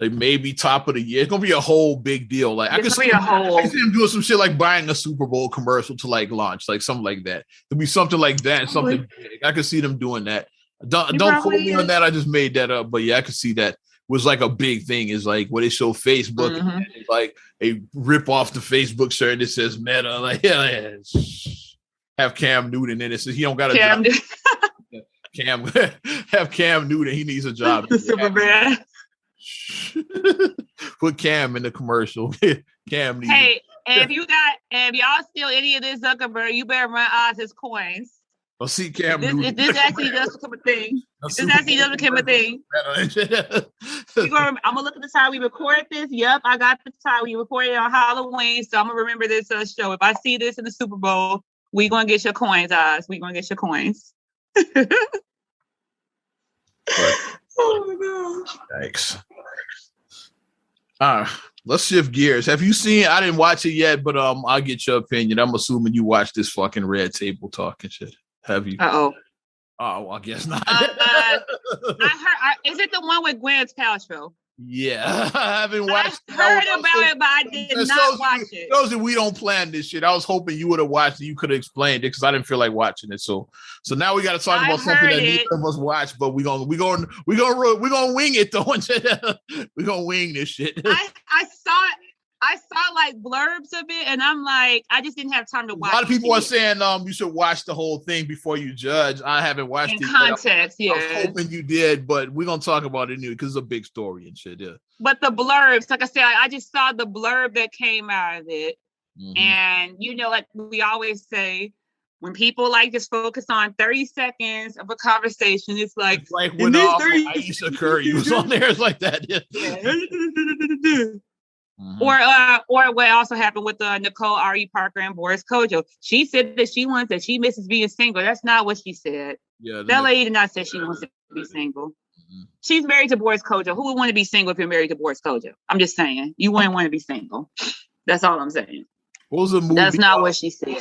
They may be top of the year. It's gonna be a whole big deal. Like I can see them doing some shit like buying a Super Bowl commercial to like launch, like something like that. There'll be something like that, something big. I could see them doing that. Don't quote me on that. I just made that up, but yeah, I could see that was like a big thing. Is like where they show Facebook, and like they rip off the Facebook shirt that says Meta. Like have Cam Newton in it. So he don't got a job. Have Cam Newton. He needs a job. Superman. Put Cam in the commercial. Cam needs. Hey, and if y'all steal any of this Zuckerberg, you better run Oz his coins. I'll see Cam. This actually does become a thing. This actually does become a thing. I'm gonna look at the time we recorded this. Yep, I got the time we recorded it on Halloween, so I'm gonna remember this show. If I see this in the Super Bowl, we gonna get your coins, Oz. We gonna get your coins. Oh my gosh! Thanks. Let's shift gears. Have you seen? I didn't watch it yet, but I'll get your opinion. I'm assuming you watched this fucking Red Table Talk and shit. Have you? Oh, well, I guess not. I heard. Is it the one with Gwyneth Paltrow? Yeah, I haven't watched. I heard about it, but I did not watch it. Those that we don't plan this shit. I was hoping you would have watched it. You could have explained it because I didn't feel like watching it. So now we got to talk about something that neither of us watched. But we gonna wing it though. We gonna wing this shit. I saw like blurbs of it, and I'm like, I just didn't have time to watch. A lot of people are saying you should watch the whole thing before you judge. I haven't watched it. In context, yeah. I was hoping you did, but we're gonna talk about it anyway because it's a big story and shit. Yeah. But the blurbs, like I said, I just saw the blurb that came out of it, and like we always say, when people like just focus on 30 seconds of a conversation, it's like when Aisha Curry was on there, it's like that. Yeah. Mm-hmm. Or what also happened with Nicole R.E. Parker and Boris Kodjoe. She said that she misses being single. That's not what she said. Yeah, that lady did not say she wants to be single. Mm-hmm. She's married to Boris Kodjoe. Who would want to be single if you're married to Boris Kodjoe? I'm just saying. You wouldn't want to be single. That's all I'm saying. What was the movie? That's not what she said.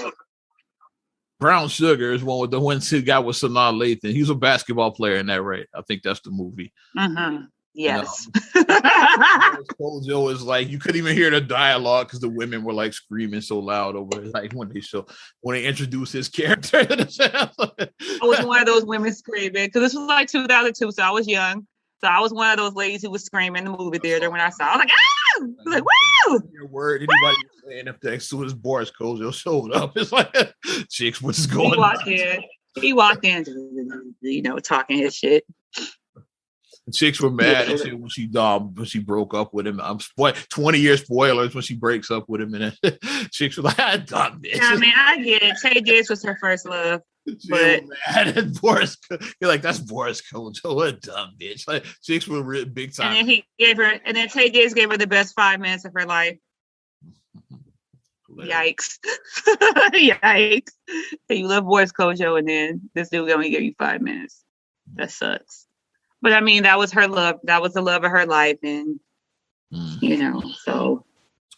Brown Sugar is one with the one guy with Sanaa Lathan. He was a basketball player in that, right? I think that's the movie. Mm-hmm. Yes. Kodjoe is like, you couldn't even hear the dialogue because the women were like screaming so loud over it. Like when they introduced his character. I was one of those women screaming because this was like 2002, so I was young. So I was one of those ladies who was screaming in the movie theater when I saw. I was like, ah! I was like, woo! Your word, anybody was saying if as soon as Boris Kodjoe showed up, it's like, chicks, what's going on? He walked in, talking his shit. The chicks were mad at him when she broke up with him. 20-year spoilers when she breaks up with him, and chicks were like, "I done this." Yeah, I mean, I get it. Tay Diggs was her first love, but mad at Boris. You're like, "That's Boris Kodjoe, what a dumb bitch." Like chicks were big time. And then Tay Diggs gave her the best 5 minutes of her life. Yikes! Yikes! You love Boris Kodjoe, and then this dude only gave you 5 minutes. That sucks. But I mean, that was her love. That was the love of her life, and so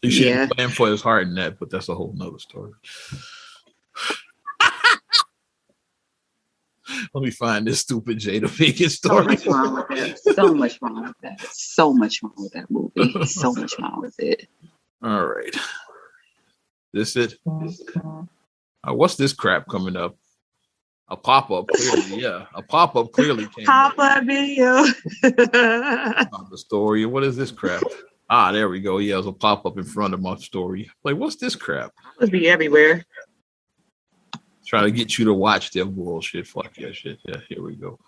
he should be playing for his heart in that. But that's a whole nother story. Let me find this stupid Jada Pinkett story. So much wrong with that. So much wrong with that. So much wrong with that movie. So much wrong with it. All right, this it. What's this crap coming up? A pop-up, clearly, yeah. A pop-up clearly came pop-up video. The story. What is this crap? There we go. Yeah, there's a pop-up in front of my story. Like, what's this crap? It'll be everywhere. Trying to get you to watch their bullshit. Fuck that shit. Yeah, here we go.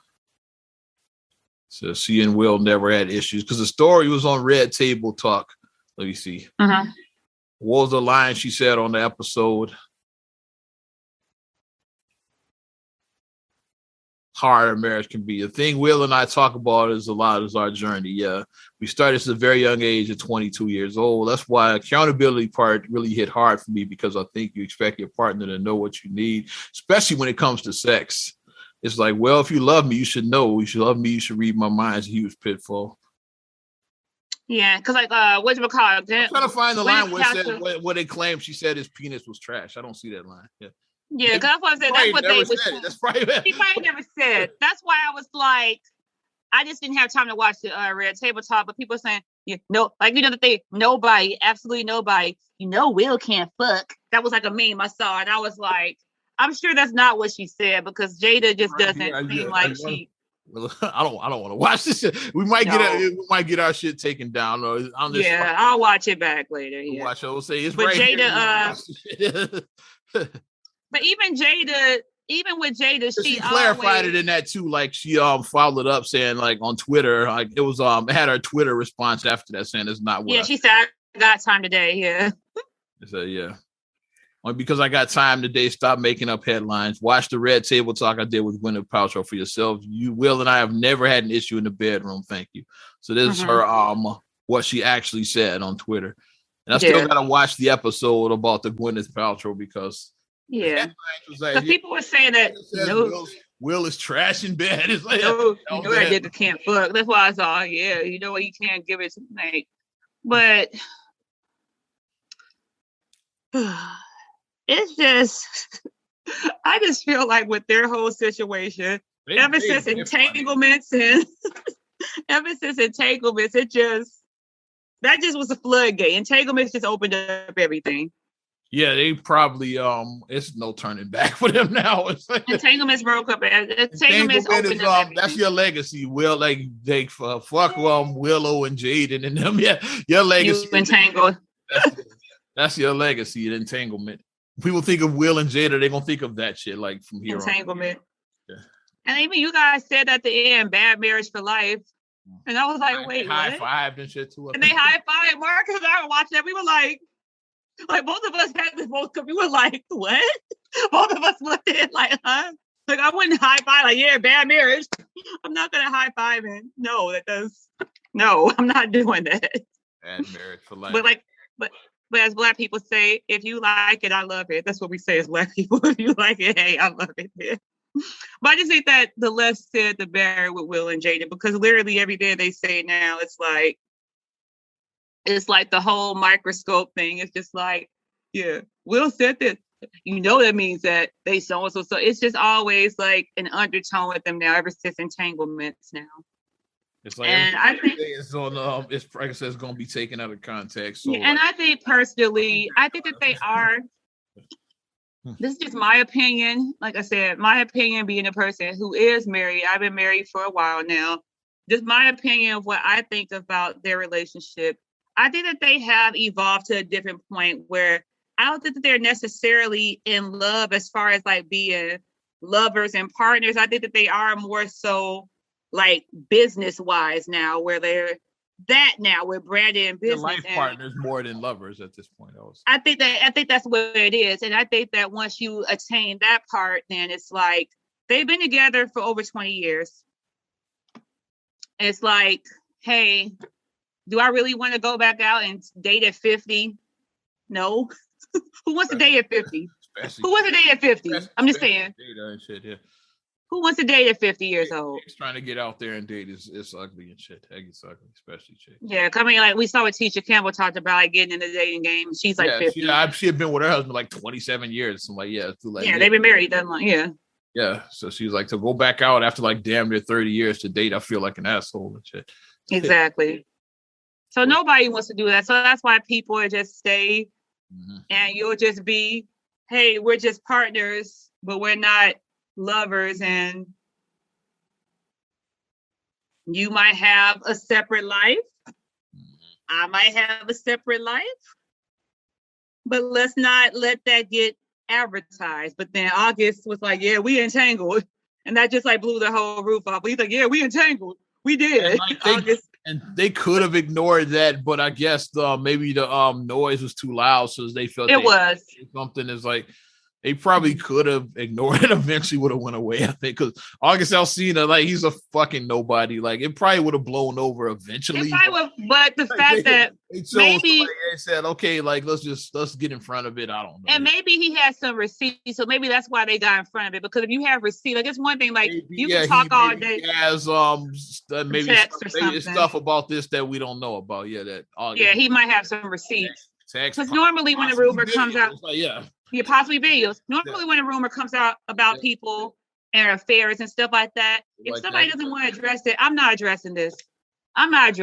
So she and Will never had issues because the story was on Red Table Talk. Let me see. Mm-hmm. What was the line she said on the episode? Hard a marriage can be. The thing Will and I talk about is our journey. Yeah, we started at a very young age at 22 years old. That's why accountability part really hit hard for me, because I think you expect your partner to know what you need, especially when it comes to sex. It's like, well, if you love me, you should know. You should love me. You should read my mind. It's a huge pitfall. Yeah, because what you call it? I'm trying to find the line where it said what they claimed. She said his penis was trash. I don't see that line. Yeah. Yeah, because that's what I said. That's what they was. That's probably he probably never said. That's why I was like, I just didn't have time to watch the Red Table Talk. But people saying, the thing, nobody, absolutely nobody. Will can't fuck. That was like a meme I saw, and I was like, I'm sure that's not what she said, because Jada just doesn't seem like she. Well, I don't want to watch this shit. We might get our shit taken down. I'll watch it back later. Yeah. Watch it. We'll say it's but right Jada, here. But even with Jada, she clarified it in that too. Like she followed up saying, like, on Twitter, like it was had her Twitter response after that saying it's not what. Yeah, she said, I got time today. Yeah. So yeah. Only because I got time today. Stop making up headlines. Watch the Red Table Talk I did with Gwyneth Paltrow for yourself. You, Will, and I have never had an issue in the bedroom. Thank you. So this is her what she actually said on Twitter. And I still gotta watch the episode about the Gwyneth Paltrow because because people were saying that Will is trash in bed. It's like, that nigga can't fuck. That's why I saw, you can't give it to me. But it's just, I just feel like with their whole situation, ever since entanglements, that just was a floodgate. Entanglements just opened up everything. Yeah, they probably it's no turning back for them now. It's like, entanglements broke up. Entanglements opened up. That's your legacy. Will, like, they fuck Willow and Jaden and them. Yeah, your legacy. You entangled. That's your legacy. Entanglement. People think of Will and Jada, they're gonna think of that shit like from here entanglement. On. Yeah. And even you guys said at the end, bad marriage for life. And I was like, wait, high-fived and shit too. And they high-fived. Marcus and I were watching that. We were like, Like both of us had this both. We were like, what? Both of us looked at it like, huh? Like I wouldn't high five. Like, yeah, bad marriage. I'm not gonna high five him. No, no, I'm not doing that. Bad marriage for life. But as Black people say, if you like it, I love it. That's what we say as Black people. If you like it, hey, I love it. Yeah. But I just think that the less said, the better with Will and Jada, because literally every day they say now, it's like the whole microscope thing. It's just like, yeah, Will said this. You know that means that they so and so. So it's just always like an undertone with them now, ever since entanglements now. It's like, and I think it's on. It's like I said, it's going to be taken out of context. So, and I think personally, I think that they are. This is just my opinion. Like I said, my opinion being a person who is married. I've been married for a while now. Just my opinion of what I think about their relationship. I think that they have evolved to a different point where I don't think that they're necessarily in love as far as like being lovers and partners. I think that they are more so like business wise now, where they're that now with Brandon and business. Life partners more than lovers at this point. I think that's what it is. And I think that once you attain that part, then it's like they've been together for over 20 years. It's like, hey, do I really want to go back out and date at 50? No. Who wants to date at 50? Who wants to date at 50? I'm just saying. Shit, yeah. Who wants to date at 50 years old? Trying to get out there and date is ugly and shit. Heck, it's ugly, especially chicks. Yeah, coming like we saw what Tisha Campbell talked about, like getting in the dating game. She's like 50. She had been with her husband like 27 years. So I'm like, yeah, too late. Yeah, they've been married that long. Yeah. Yeah. So she was like, to go back out after like damn near 30 years to date, I feel like an asshole and shit. Exactly. So nobody wants to do that. So that's why people are just stay and you'll just be, hey, we're just partners, but we're not lovers, and you might have a separate life. I might have a separate life, but let's not let that get advertised. But then August was like, yeah, we entangled. And that just like blew the whole roof off. He's like, yeah, we entangled. We did. And they could have ignored that, but I guess maybe the noise was too loud, so they felt it was something is like they probably could have ignored it. Eventually would have went away, I think, because August Alsina, like he's a fucking nobody. Like it probably would have blown over eventually. But the fact that maybe they said, okay, like let's get in front of it. I don't know. And maybe he had some receipts, so maybe that's why they got in front of it. Because if you have receipts, like it's one thing, like you can talk all day. He has maybe stuff about this that we don't know about. Yeah, that. He might have some receipts. Because normally when a rumor comes out, possibly videos. Normally when a rumor comes out about people and affairs and stuff like that, if somebody doesn't want to address it, I'm not addressing this. Like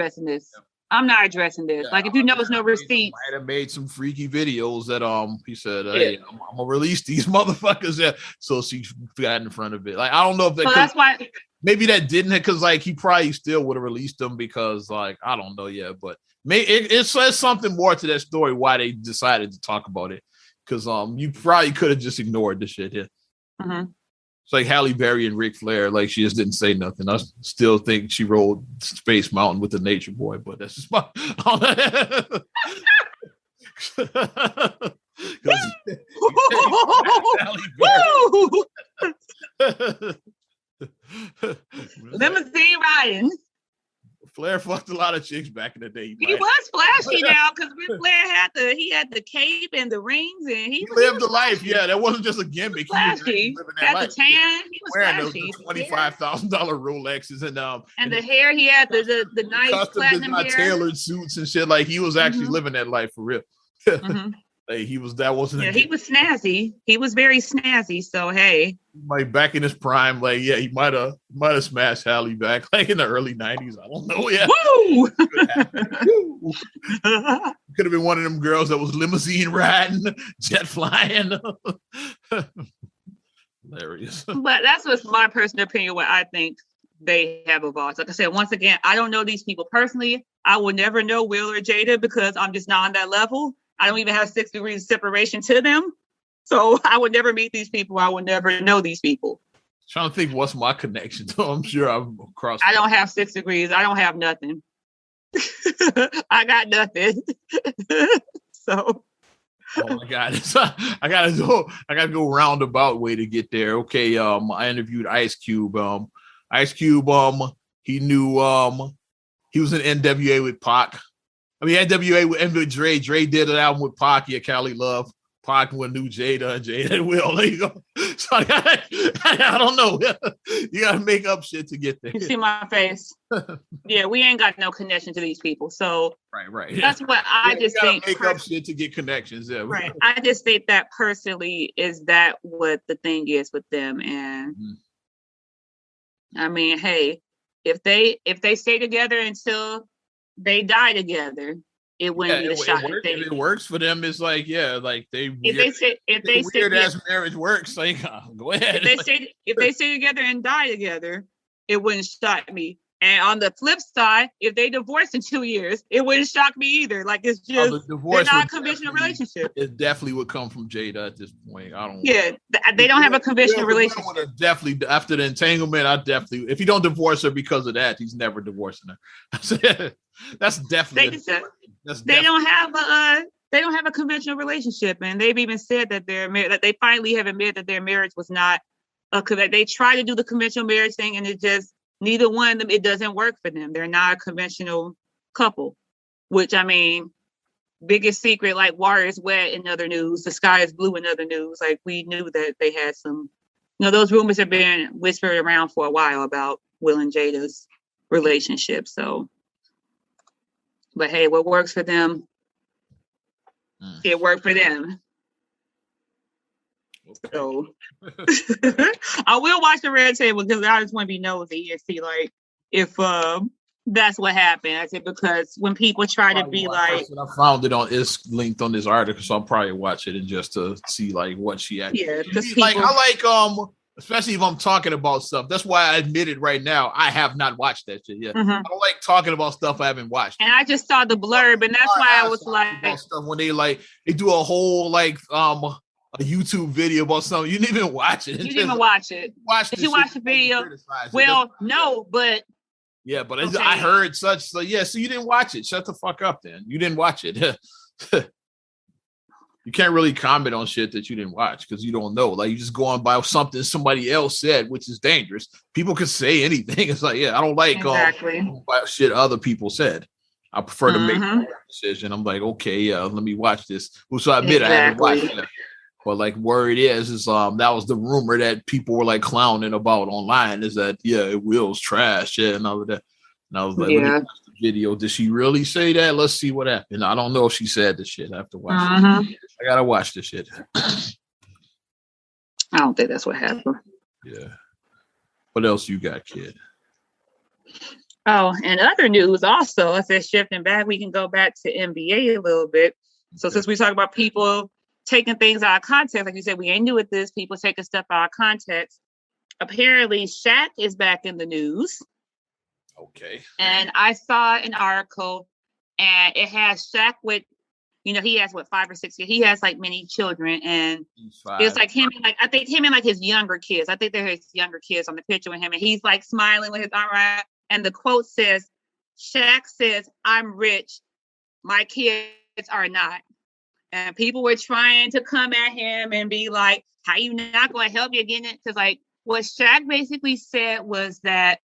if you know it's no receipts. Might have made some freaky videos that he said, hey, I'm gonna release these motherfuckers. Yeah. So she got in front of it. Like I don't know if that. So that's why. Maybe that didn't, because like he probably still would have released them because like I don't know yet, but it says something more to that story why they decided to talk about it, because you probably could have just ignored the shit here. Mm-hmm. It's like Halle Berry and Ric Flair, like she just didn't say nothing. I still think she rode Space Mountain with the Nature Boy, but that's just my. Limousine riding. Flair fucked a lot of chicks back in the day. He was flashy now, because Ric Flair had the cape and the rings, and he lived the life. Yeah, that wasn't just a gimmick. Flashy. He had the tan. He was wearing flashy. The $25,000 Rolexes and the hair. He had the nice custom platinum hair, tailored suits and shit. Like he was actually living that life for real. Like he was. That wasn't. Yeah, he was snazzy. He was very snazzy. So hey, like back in his prime, like yeah, he might have smashed Halle back like in the early '90s. I don't know. Yeah, woo! Could have been one of them girls that was limousine riding, jet flying. Hilarious. But that's what's my personal opinion. What I think they have evolved. Like I said, once again, I don't know these people personally. I will never know Will or Jada because I'm just not on that level. I don't even have 6 degrees of separation to them. So I would never meet these people. I would never know these people. Trying to think what's my connection to them. I'm sure I'm across. I don't have 6 degrees. I don't have nothing. I got nothing. So Oh my God. I gotta go roundabout way to get there. Okay. I interviewed Ice Cube. Ice Cube, he knew he was in NWA with Pac. I mean NWA with Dre. Dre did an album with Pac, yeah, Cali Love. Pac knew Jada and Jada Will. There you go. So I don't know. You gotta make up shit to get there. You see my face. Yeah, we ain't got no connection to these people. So right. That's what I just think. Make up shit to get connections. Yeah. Right. I just think that personally is that what the thing is with them. And I mean, hey, if they stay together until they die together, it wouldn't be the shock. If it works for them, it's like, yeah, like if they weird ass marriage works, like go ahead. If they stay together and die together, it wouldn't shock me. And on the flip side, if they divorce in 2 years, it wouldn't shock me either. Like it's just they're not a conventional relationship. It definitely would come from Jada at this point. I don't. Yeah, they don't have a conventional relationship. Definitely after the entanglement, if you don't divorce her because of that, he's never divorcing her. That's definitely. They don't have a conventional relationship, and they've even said that that they finally have admitted that their marriage was not they tried to do the conventional marriage thing, and it just. Neither one of them, it doesn't work for them. They're not a conventional couple, which I mean, biggest secret, like water is wet in other news, the sky is blue in other news. Like we knew that they had some, those rumors have been whispered around for a while about Will and Jada's relationship. So, but hey, what works for them, it worked for them. So I will watch the Red Table because I just want to be nosy and see like if that's what happened. I said because when people try to be like, I found it's linked on this article, so I'll probably watch it and just to see like what she actually. Yeah, I like especially if I'm talking about stuff. That's why I admitted right now I have not watched that shit yet. I don't like talking about stuff I haven't watched. And I just saw the blurb, and that's why I was like, stuff when they do a whole like a YouTube video about something. You didn't even watch it. You didn't even watch it. Did you watch the video? Well, no, but yeah, but okay. I heard such. So yeah, so you didn't watch it. Shut the fuck up, then. You didn't watch it. You can't really comment on shit that you didn't watch because you don't know. Like you just go on by something somebody else said, which is dangerous. People can say anything. It's like, yeah, I don't like shit other people said. I prefer to make my decision. I'm like, okay, yeah, let me watch this. So I admit I haven't watched it. But like word is that was the rumor that people were like clowning about online is that Will's trash and all of that. And I was like, let me watch the video. Did she really say that? Let's see what happened. I don't know if she said the shit. I have to watch it. I gotta watch the shit. I don't think that's what happened. Yeah. What else you got, kid? Oh, and other news also, I said shifting back, we can go back to NBA a little bit. So since we talk about people taking things out of context, like you said, we ain't new at this. People taking stuff out of context. Apparently, Shaq is back in the news. Okay. And I saw an article, and it has Shaq with, he has 5 or 6 kids. He has like many children, and it's like him, like I think him and like his younger kids. I think they're his younger kids on the picture with him, and he's like smiling with his arm around. And the quote says, "Shaq says, I'm rich, my kids are not." And people were trying to come at him and be like, how you not going to help you getting it? Because like what Shaq basically said was that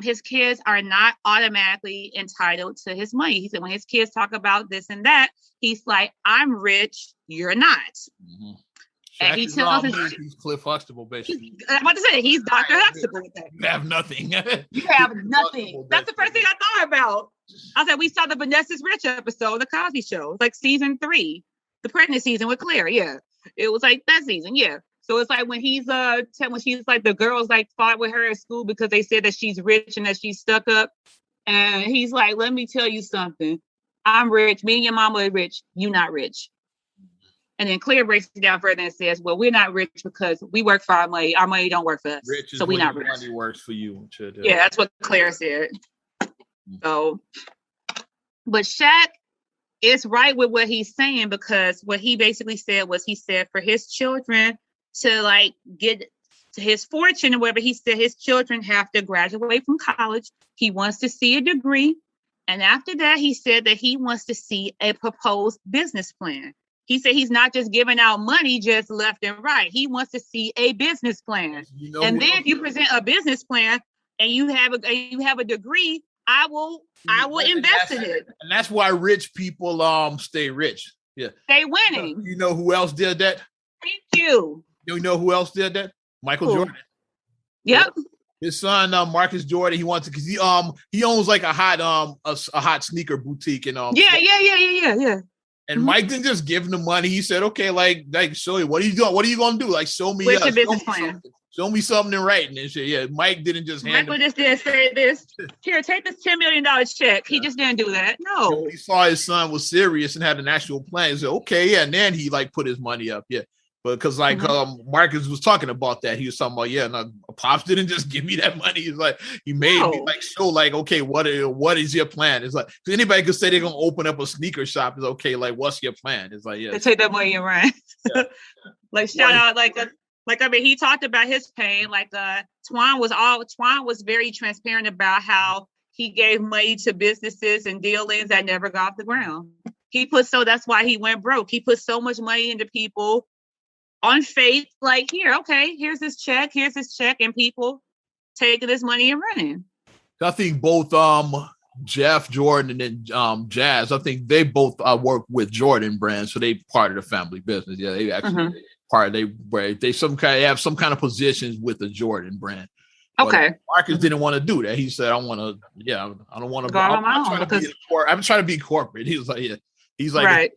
his kids are not automatically entitled to his money. He said when his kids talk about this and that, he's like, I'm rich, you're not. And he tells he's Cliff Huxtable, basically. I'm about to say, he's Dr. Huxtable with that. You have nothing. You have nothing. That's the first thing I thought about. I said, we saw the Vanessa's Rich episode of The Cosby Show. It's like season 3, the pregnant season with Claire. Yeah. It was like that season. Yeah. So it's like when he's when she's like the girls like fought with her at school because they said that she's rich and that she's stuck up. And he's like, let me tell you something. I'm rich. Me and your mama are rich. You not rich. And then Claire breaks it down further and says, well, we're not rich because we work for our money. Our money don't work for us. Rich so we're not rich. Money works for you. Yeah, that's what Claire said. So, but Shaq is right with what he's saying because what he basically said was he said for his children to like get to his fortune or whatever, he said his children have to graduate from college. He wants to see a degree. And after that, he said that he wants to see a proposed business plan. He said he's not just giving out money just left and right. He wants to see a business plan. And then if you present a business plan and you have a degree, I will invest in it. And that's why rich people stay rich. Yeah. Stay winning. You know who else did that? Thank you. You know who else did that? Michael Jordan. Yep. His son, Marcus Jordan, he wants to, because he owns like a hot sneaker boutique and Yeah. And Mike didn't just give him the money. He said, "Okay, like show you what are you doing? What are you gonna do? Like show me what's your business plan? Show me something in writing and shit." Yeah, Mike didn't just hand. Michael just didn't say this. Here, take this $10 million check. He just didn't do that. No. He saw his son was serious and had an actual plan. He said, "Okay, yeah," and then he like put his money up. Yeah. But because Marcus was talking about that, he was talking about Pops didn't just give me that money. He's like he made me like show like okay, what is your plan? It's like anybody could say they're gonna open up a sneaker shop. It's okay, like what's your plan? It's like to take that money and run. Yeah. Like shout out he talked about his pain. Like Twan was very transparent about how he gave money to businesses and dealings that never got off the ground. That's why he went broke. He put so much money into people. On faith, like here's this check, and people taking this money and running. I think both Jeff Jordan and Jazz, I think they both work with Jordan Brand, so they part of the family business. Yeah, they actually they have some kind of positions with the Jordan Brand. Okay. But Marcus didn't want to do that. He said, I don't want to I'm trying to be corporate. He was like, yeah. He's like right.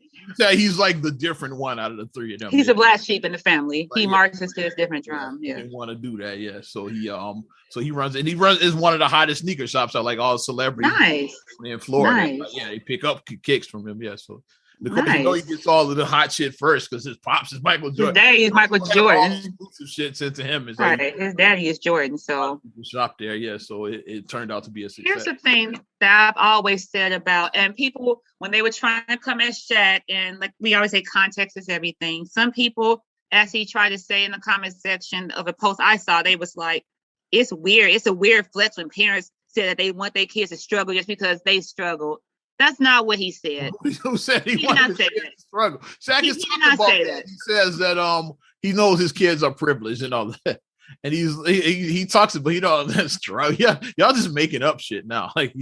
He's like the different one out of the three of them. He's a black sheep in the family. He marches to his different drum. Yeah. He didn't want to do that. Yeah. So he runs is one of the hottest sneaker shops at like all celebrities. Nice. In Florida. Nice. Like, they pick up kicks from him. Yeah. So he gets all of the hot shit first because his pops is Michael Jordan. His daddy is Michael Jordan. Exclusive shit sent to him. It's right. His daddy is Jordan. So shop there. Yeah. So it turned out to be a success. Here's the thing that I've always said about, and people, when they were trying to come at Shaq, and like we always say, context is everything. Some people, as he tried to say in the comment section of a post I saw, they was like, it's weird. It's a weird flex when parents say that they want their kids to struggle just because they struggle. That's not what he said. Who said he did not say that? Struggle. Shaq is talking about that. He says that he knows his kids are privileged and all that. And he talks about, that's true. Yeah, y'all just making up shit now. Like,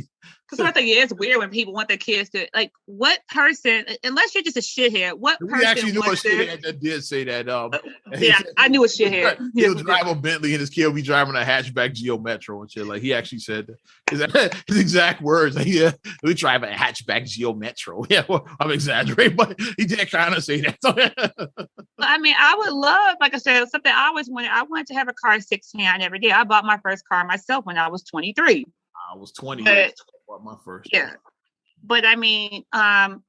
because I think it's weird when people want their kids to, like, what person, unless you're just a shithead, what person we actually knew a shithead that did say that. Yeah, I knew a shithead. He'll drive a Bentley and his kid will be driving a hatchback Geo Metro and shit. Like, he actually said that. His exact words. Like, yeah, we drive a hatchback Geo Metro. Yeah, well, I'm exaggerating, but he did kind of say that. I mean, I would love, like I said, something I always wanted. I wanted to have a car at 16. I never did. I bought my first car myself when I was 23. I was 20. My first. Yeah. But I mean, I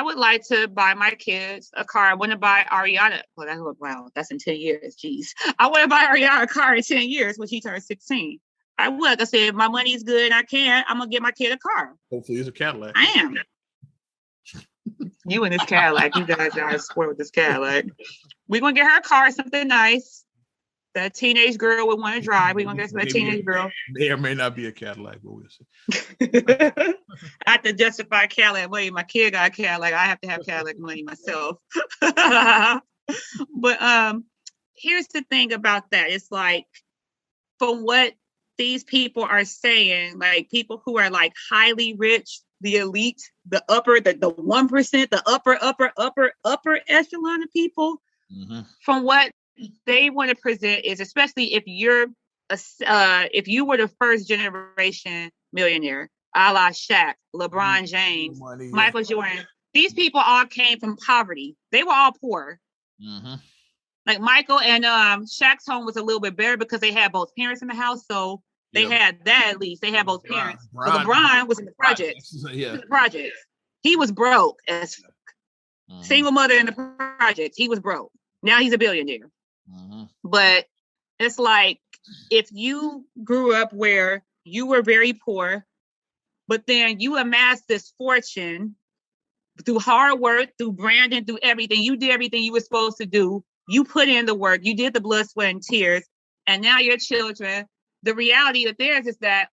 would like to buy my kids a car. I want to buy Ariana. Well, that's in 10 years. Jeez. I want to buy Ariana a car in 10 years when she turns 16. I would. Like I said, if my money's good and I can, I'm going to get my kid a car. Hopefully it's a Cadillac. I am. You and this Cadillac. You guys swear with this Cadillac. We're going to get her a car, something nice. That teenage girl would want to drive. We're going to get that teenage girl. May or may not be a Cadillac, but we'll see. I have to justify Cadillac money. My kid got a Cadillac. I have to have Cadillac money myself. But here's the thing about that. It's like, from what these people are saying, like people who are like highly rich, the elite, the 1%, the upper echelon of people, from what they want to present is, especially if you're if you were the first generation millionaire, a la Shaq, LeBron James, Michael Jordan, these people all came from poverty. They were all poor. Like Michael and Shaq's home was a little bit better because they had both parents in the house, so they had that at least. They had both parents. But LeBron was in the projects. Yeah. The projects. He was broke as single mother in the projects. He was broke. Now he's a billionaire. But it's like, if you grew up where you were very poor, but then you amassed this fortune through hard work, through branding, through everything. You did everything you were supposed to do. You put in the work. You did the blood, sweat, and tears. And now your children, the reality of theirs is that,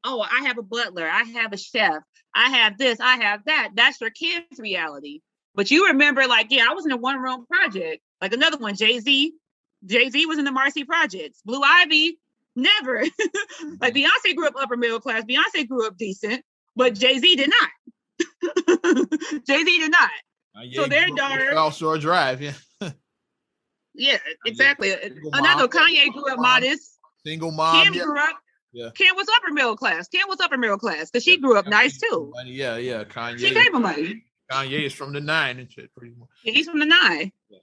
oh, I have a butler. I have a chef. I have this. I have that. That's your kid's reality. But you remember, like, yeah, I was in a one-room project. Like another one, Jay-Z. Jay-Z was in the Marcy Projects. Blue Ivy, never. Like Beyonce grew up upper middle class. Beyonce grew up decent, but Jay-Z did not. Jay-Z did not. So their daughter. South Shore Drive, yeah. Yeah, exactly. Another Kanye grew up modest. Single mom. Kim grew up. Yeah. Kim was upper middle class. Kim was upper middle class because she grew up nice too. Yeah, yeah. Kanye. She gave him money. Kanye is from the 9 and shit, pretty much. Yeah, he's from the 9. Yeah.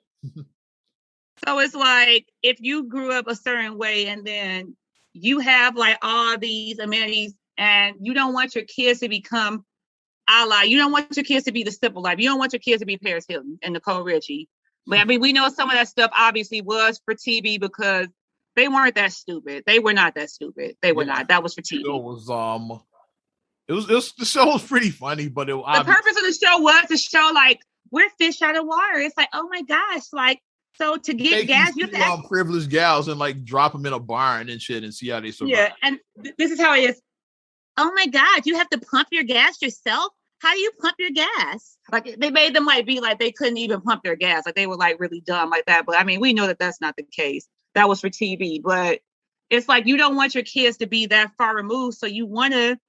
So it's like if you grew up a certain way and then you have like all these amenities and you don't want your kids to become you don't want your kids to be the simple life. You don't want your kids to be Paris Hilton and Nicole Richie. But I mean, we know some of that stuff obviously was for TV because they weren't that stupid. They were not that stupid. They were not. That was for TV. It was the show was pretty funny, but the purpose of the show was to show like we're fish out of water. It's like, oh my gosh, like so to get gas, you have to privileged gals and like drop them in a barn and shit and see how they survive. Yeah, and this is how it is. Oh my God, you have to pump your gas yourself? How do you pump your gas? Like they made them like be like they couldn't even pump their gas. Like they were like really dumb like that. But I mean, we know that that's not the case. That was for TV. But it's like you don't want your kids to be that far removed. So you want to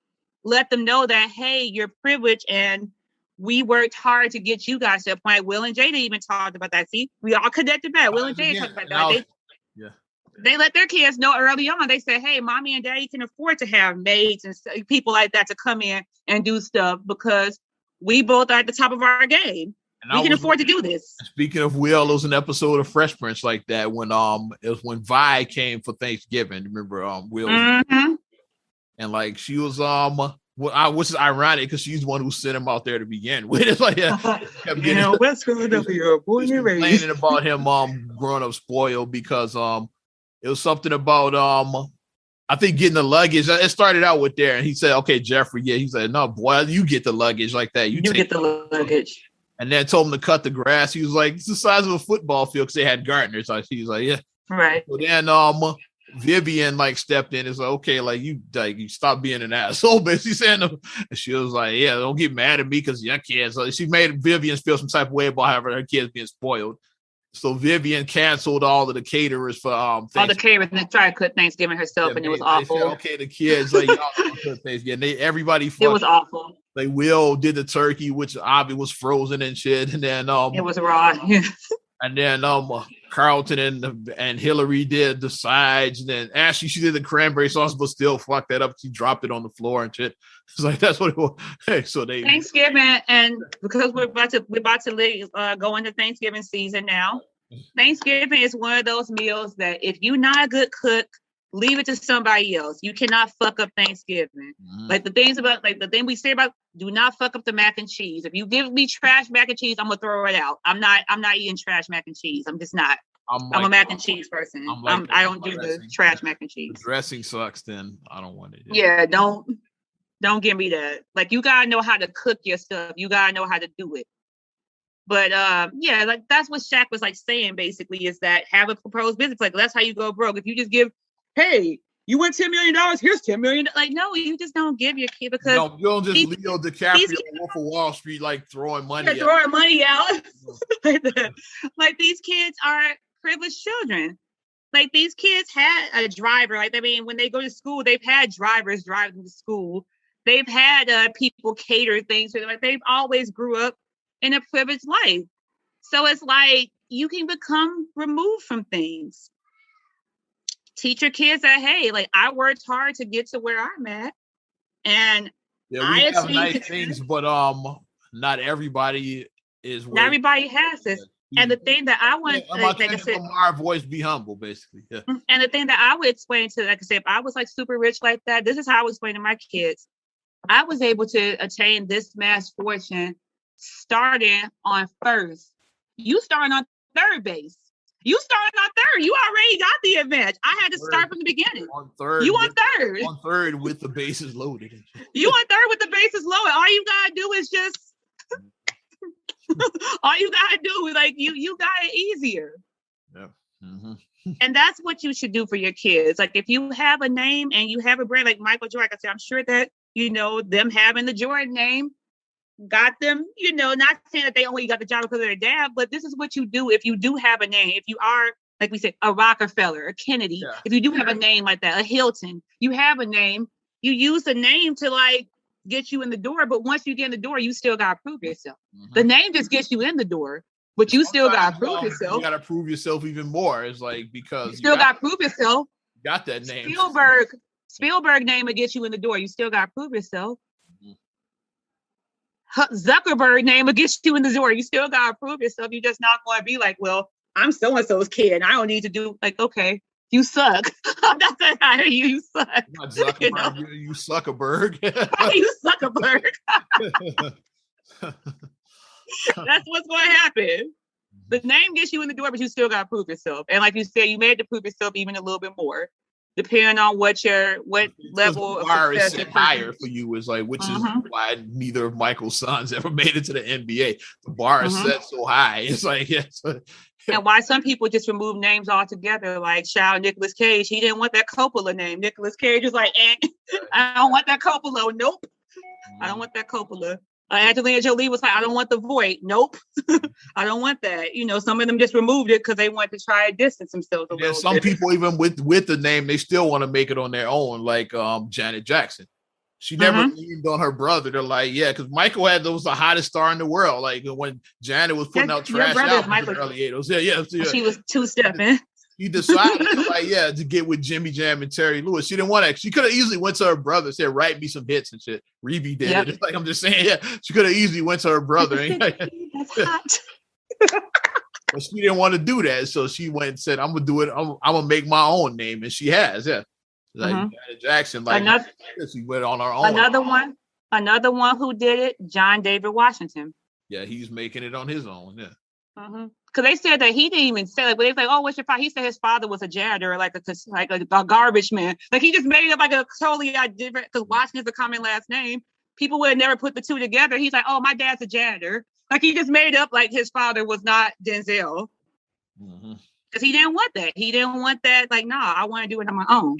let them know that, hey, you're privileged and we worked hard to get you guys to a point. Will and Jada even talked about that. See, we all connected back. Will and Jada talked about that. They let their kids know early on. They said, hey, mommy and daddy can afford to have maids and people like that to come in and do stuff because we both are at the top of our game. And we can afford to do this. Speaking of Will, there was an episode of Fresh Prince like that when it was when Vi came for Thanksgiving. Remember Will? Mm-hmm. And like she was which is ironic because she's the one who sent him out there to begin with. It's like West Philadelphia, born and raised. Complaining about him growing up spoiled because it was something about I think getting the luggage. It started out with there, and he said, "Okay, Jeffrey." Yeah, he said, "No, boy, you get the luggage like that. You get the luggage." And then told him to cut the grass. He was like, "It's the size of a football field," because they had gardeners. So he was like, "Yeah, right." So then Vivian like stepped in. It's like, okay, like you stop being an asshole, basically saying. And she was like, "Yeah, don't get mad at me because your kids." So she made Vivian feel some type of way about having her kids being spoiled. So Vivian canceled all of the caterers for all the caterers and tried to cook Thanksgiving herself, and it was awful. Said, okay, the kids like y'all cook Thanksgiving. Everybody. It was awful. Like Will did the turkey, which obviously was frozen and shit, and then it was raw. And then Carlton and Hillary did the sides, and then Ashley she did the cranberry sauce, but still fucked that up. She dropped it on the floor and shit. It's like that's what it was. Hey, so they Thanksgiving, and because we're about to go into Thanksgiving season now. Thanksgiving is one of those meals that if you're not a good cook, leave it to somebody else. You cannot fuck up Thanksgiving. Mm-hmm. Like the thing we say about do not fuck up the mac and cheese. If you give me trash mac and cheese, I'm gonna throw it out. I'm not eating trash mac and cheese. I'm just not. I'm a mac and cheese person. I don't do the trash mac and cheese. The dressing sucks, then I don't want it. Yeah, don't give me that. Like you gotta know how to cook your stuff. You gotta know how to do it. But yeah, like that's what Shaq was like saying basically is that have a proposed business. Like that's how you go broke. If you just give, hey, you win $10 million, here's $10 million. Like, no, you just don't give your kid because you don't just Leo DiCaprio, Wolf of Wall Street, like throwing money out. Throwing money out. Like these kids are privileged children. Like these kids had a driver. Like, I mean, when they go to school, they've had drivers drive them to school. They've had people cater things for them. Like they've always grew up in a privileged life. So it's like you can become removed from things. Teach your kids that, hey, like I worked hard to get to where I'm at. And I have nice things, but not everybody is. Not everybody has this. And the thing that I want to like I said, our voice be humble, basically. Yeah. And the thing that I would explain to, like I said, if I was like super rich like that, this is how I would explain to my kids. I was able to attain this mass fortune starting on first. You starting on third base. You started on third. You already got the advantage. I had to start from the beginning. On third. You on third. On third with the bases loaded. You on third with the bases loaded. All you gotta do is just. All you gotta do is like you got it easier. Yeah. Mm-hmm. And that's what you should do for your kids. Like if you have a name and you have a brand like Michael Jordan, like I said, I'm sure that them having the Jordan name got them, not saying that they only got the job because of their dad, but this is what you do if you do have a name. If you are, like we said, a Rockefeller, a Kennedy, if you do have a name like that, a Hilton, you have a name, you use the name to like get you in the door. But once you get in the door, you still got to prove yourself. Mm-hmm. The name just gets you in the door, but you still got to prove yourself. You got to prove yourself even more. It's like, because you still got to prove yourself. Got that name. Spielberg name will get you in the door. You still got to prove yourself. Zuckerberg name will get you in the door. You still got to prove yourself. You're just not going to be like, well, I'm so-and-so's kid and I don't need to do, like, okay, you suck. I'm not going to hire you. You suck. Not Zuckerberg, you Zuckerberg. You Zuckerberg. That's what's going to happen. The name gets you in the door, but you still got to prove yourself. And like you said, you may have to prove yourself even a little bit more, depending on what level of bar is set higher for you, is like, which is why neither of Michael's sons ever made it to the NBA. The bar is set so high. It's like, and why some people just remove names altogether, like child Nicolas Cage. He didn't want that Coppola name. Nicolas Cage was like, I don't want that Coppola. Nope. I don't want that Coppola. Angelina Jolie was like, I don't want the Voight. Nope. I don't want that. Some of them just removed it because they wanted to try to distance themselves a little some bit. People, even with the name, they still want to make it on their own, like Janet Jackson. She never leaned on her brother. They're like, because Michael was the hottest star in the world. Like when Janet was putting out trash albums in the early 80s. She was two-stepping. He decided to get with Jimmy Jam and Terry Lewis. She didn't want to. She could have easily went to her brother and said, write me some hits and shit. Rebbie did it. It's like, I'm just saying, she could have easily went to her brother. That's hot. But she didn't want to do that. So she went and said, I'm going to do it. I'm going to make my own name. And she has, Like Janet Jackson, she went on her own. Another one who did it, John David Washington. Yeah, he's making it on his own. Yeah. Because they said that he didn't even say, like, but they was like, oh, what's your father? He said his father was a janitor, like a garbage man. Like, he just made it up like a totally different, because Washington's a common last name. People would have never put the two together. He's like, oh, my dad's a janitor. Like, he just made it up like his father was not Denzel. Because he didn't want that. He didn't want that. Like, nah, I want to do it on my own.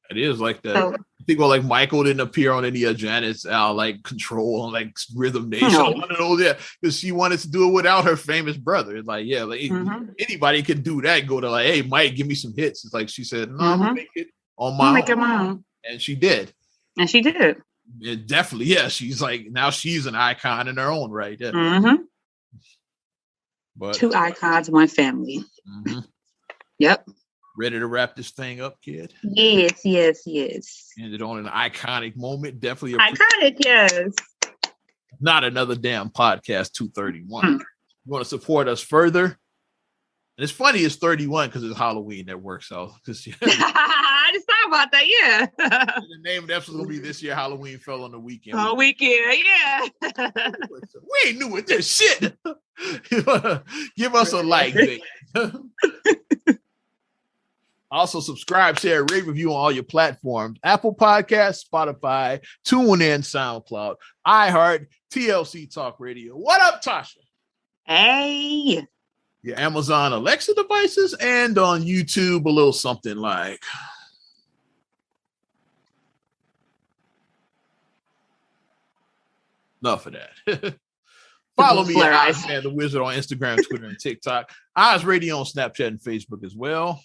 It is like that. So, people like Michael didn't appear on any of Janet's like Control and like Rhythm Nation. One of those, because she wanted to do it without her famous brother. It's like, anybody could do that. Go to like, hey, Mike, give me some hits. It's like she said, no, I'm gonna make it on my own. And she did. And she did. Yeah, definitely. Yeah, she's like, now she's an icon in her own right. But 2 icons, 1 family. Yep. Ready to wrap this thing up, kid? Yes. Ended on an iconic moment. Definitely iconic, yes. Not another damn podcast 231. You want to support us further? And it's funny it's 31 because it's Halloween that works out. I just thought about that, yeah. The name definitely going to be this year. Halloween fell on the weekend. Oh, weekend, yeah. We ain't new with this shit. Give us a like, baby. Also, subscribe, share, rate, review on all your platforms. Apple Podcasts, Spotify, TuneIn, SoundCloud, iHeart, TLC Talk Radio. What up, Tasha? Hey. Your Amazon Alexa devices, and on YouTube, a little something like... Enough of that. Follow me at Ozman the Wizard on Instagram, Twitter, and TikTok. Oz Radio on Snapchat and Facebook as well.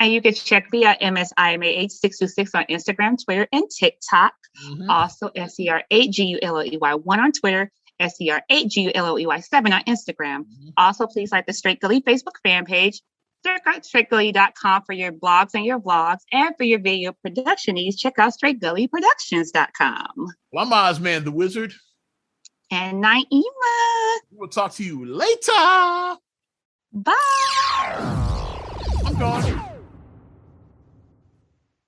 And you can check me at MSIMAH626 on Instagram, Twitter, and TikTok. Also, SCR8GULLEY1 on Twitter, SCR8GULLEY7 on Instagram. Also, please like the Straight Gully Facebook fan page. Check out straightgully.com for your blogs and your vlogs. And for your video production needs, check out straightgullyproductions.com. Well, I'm Ozman the Wizard. And Naima. We'll talk to you later. Bye. I'm gone.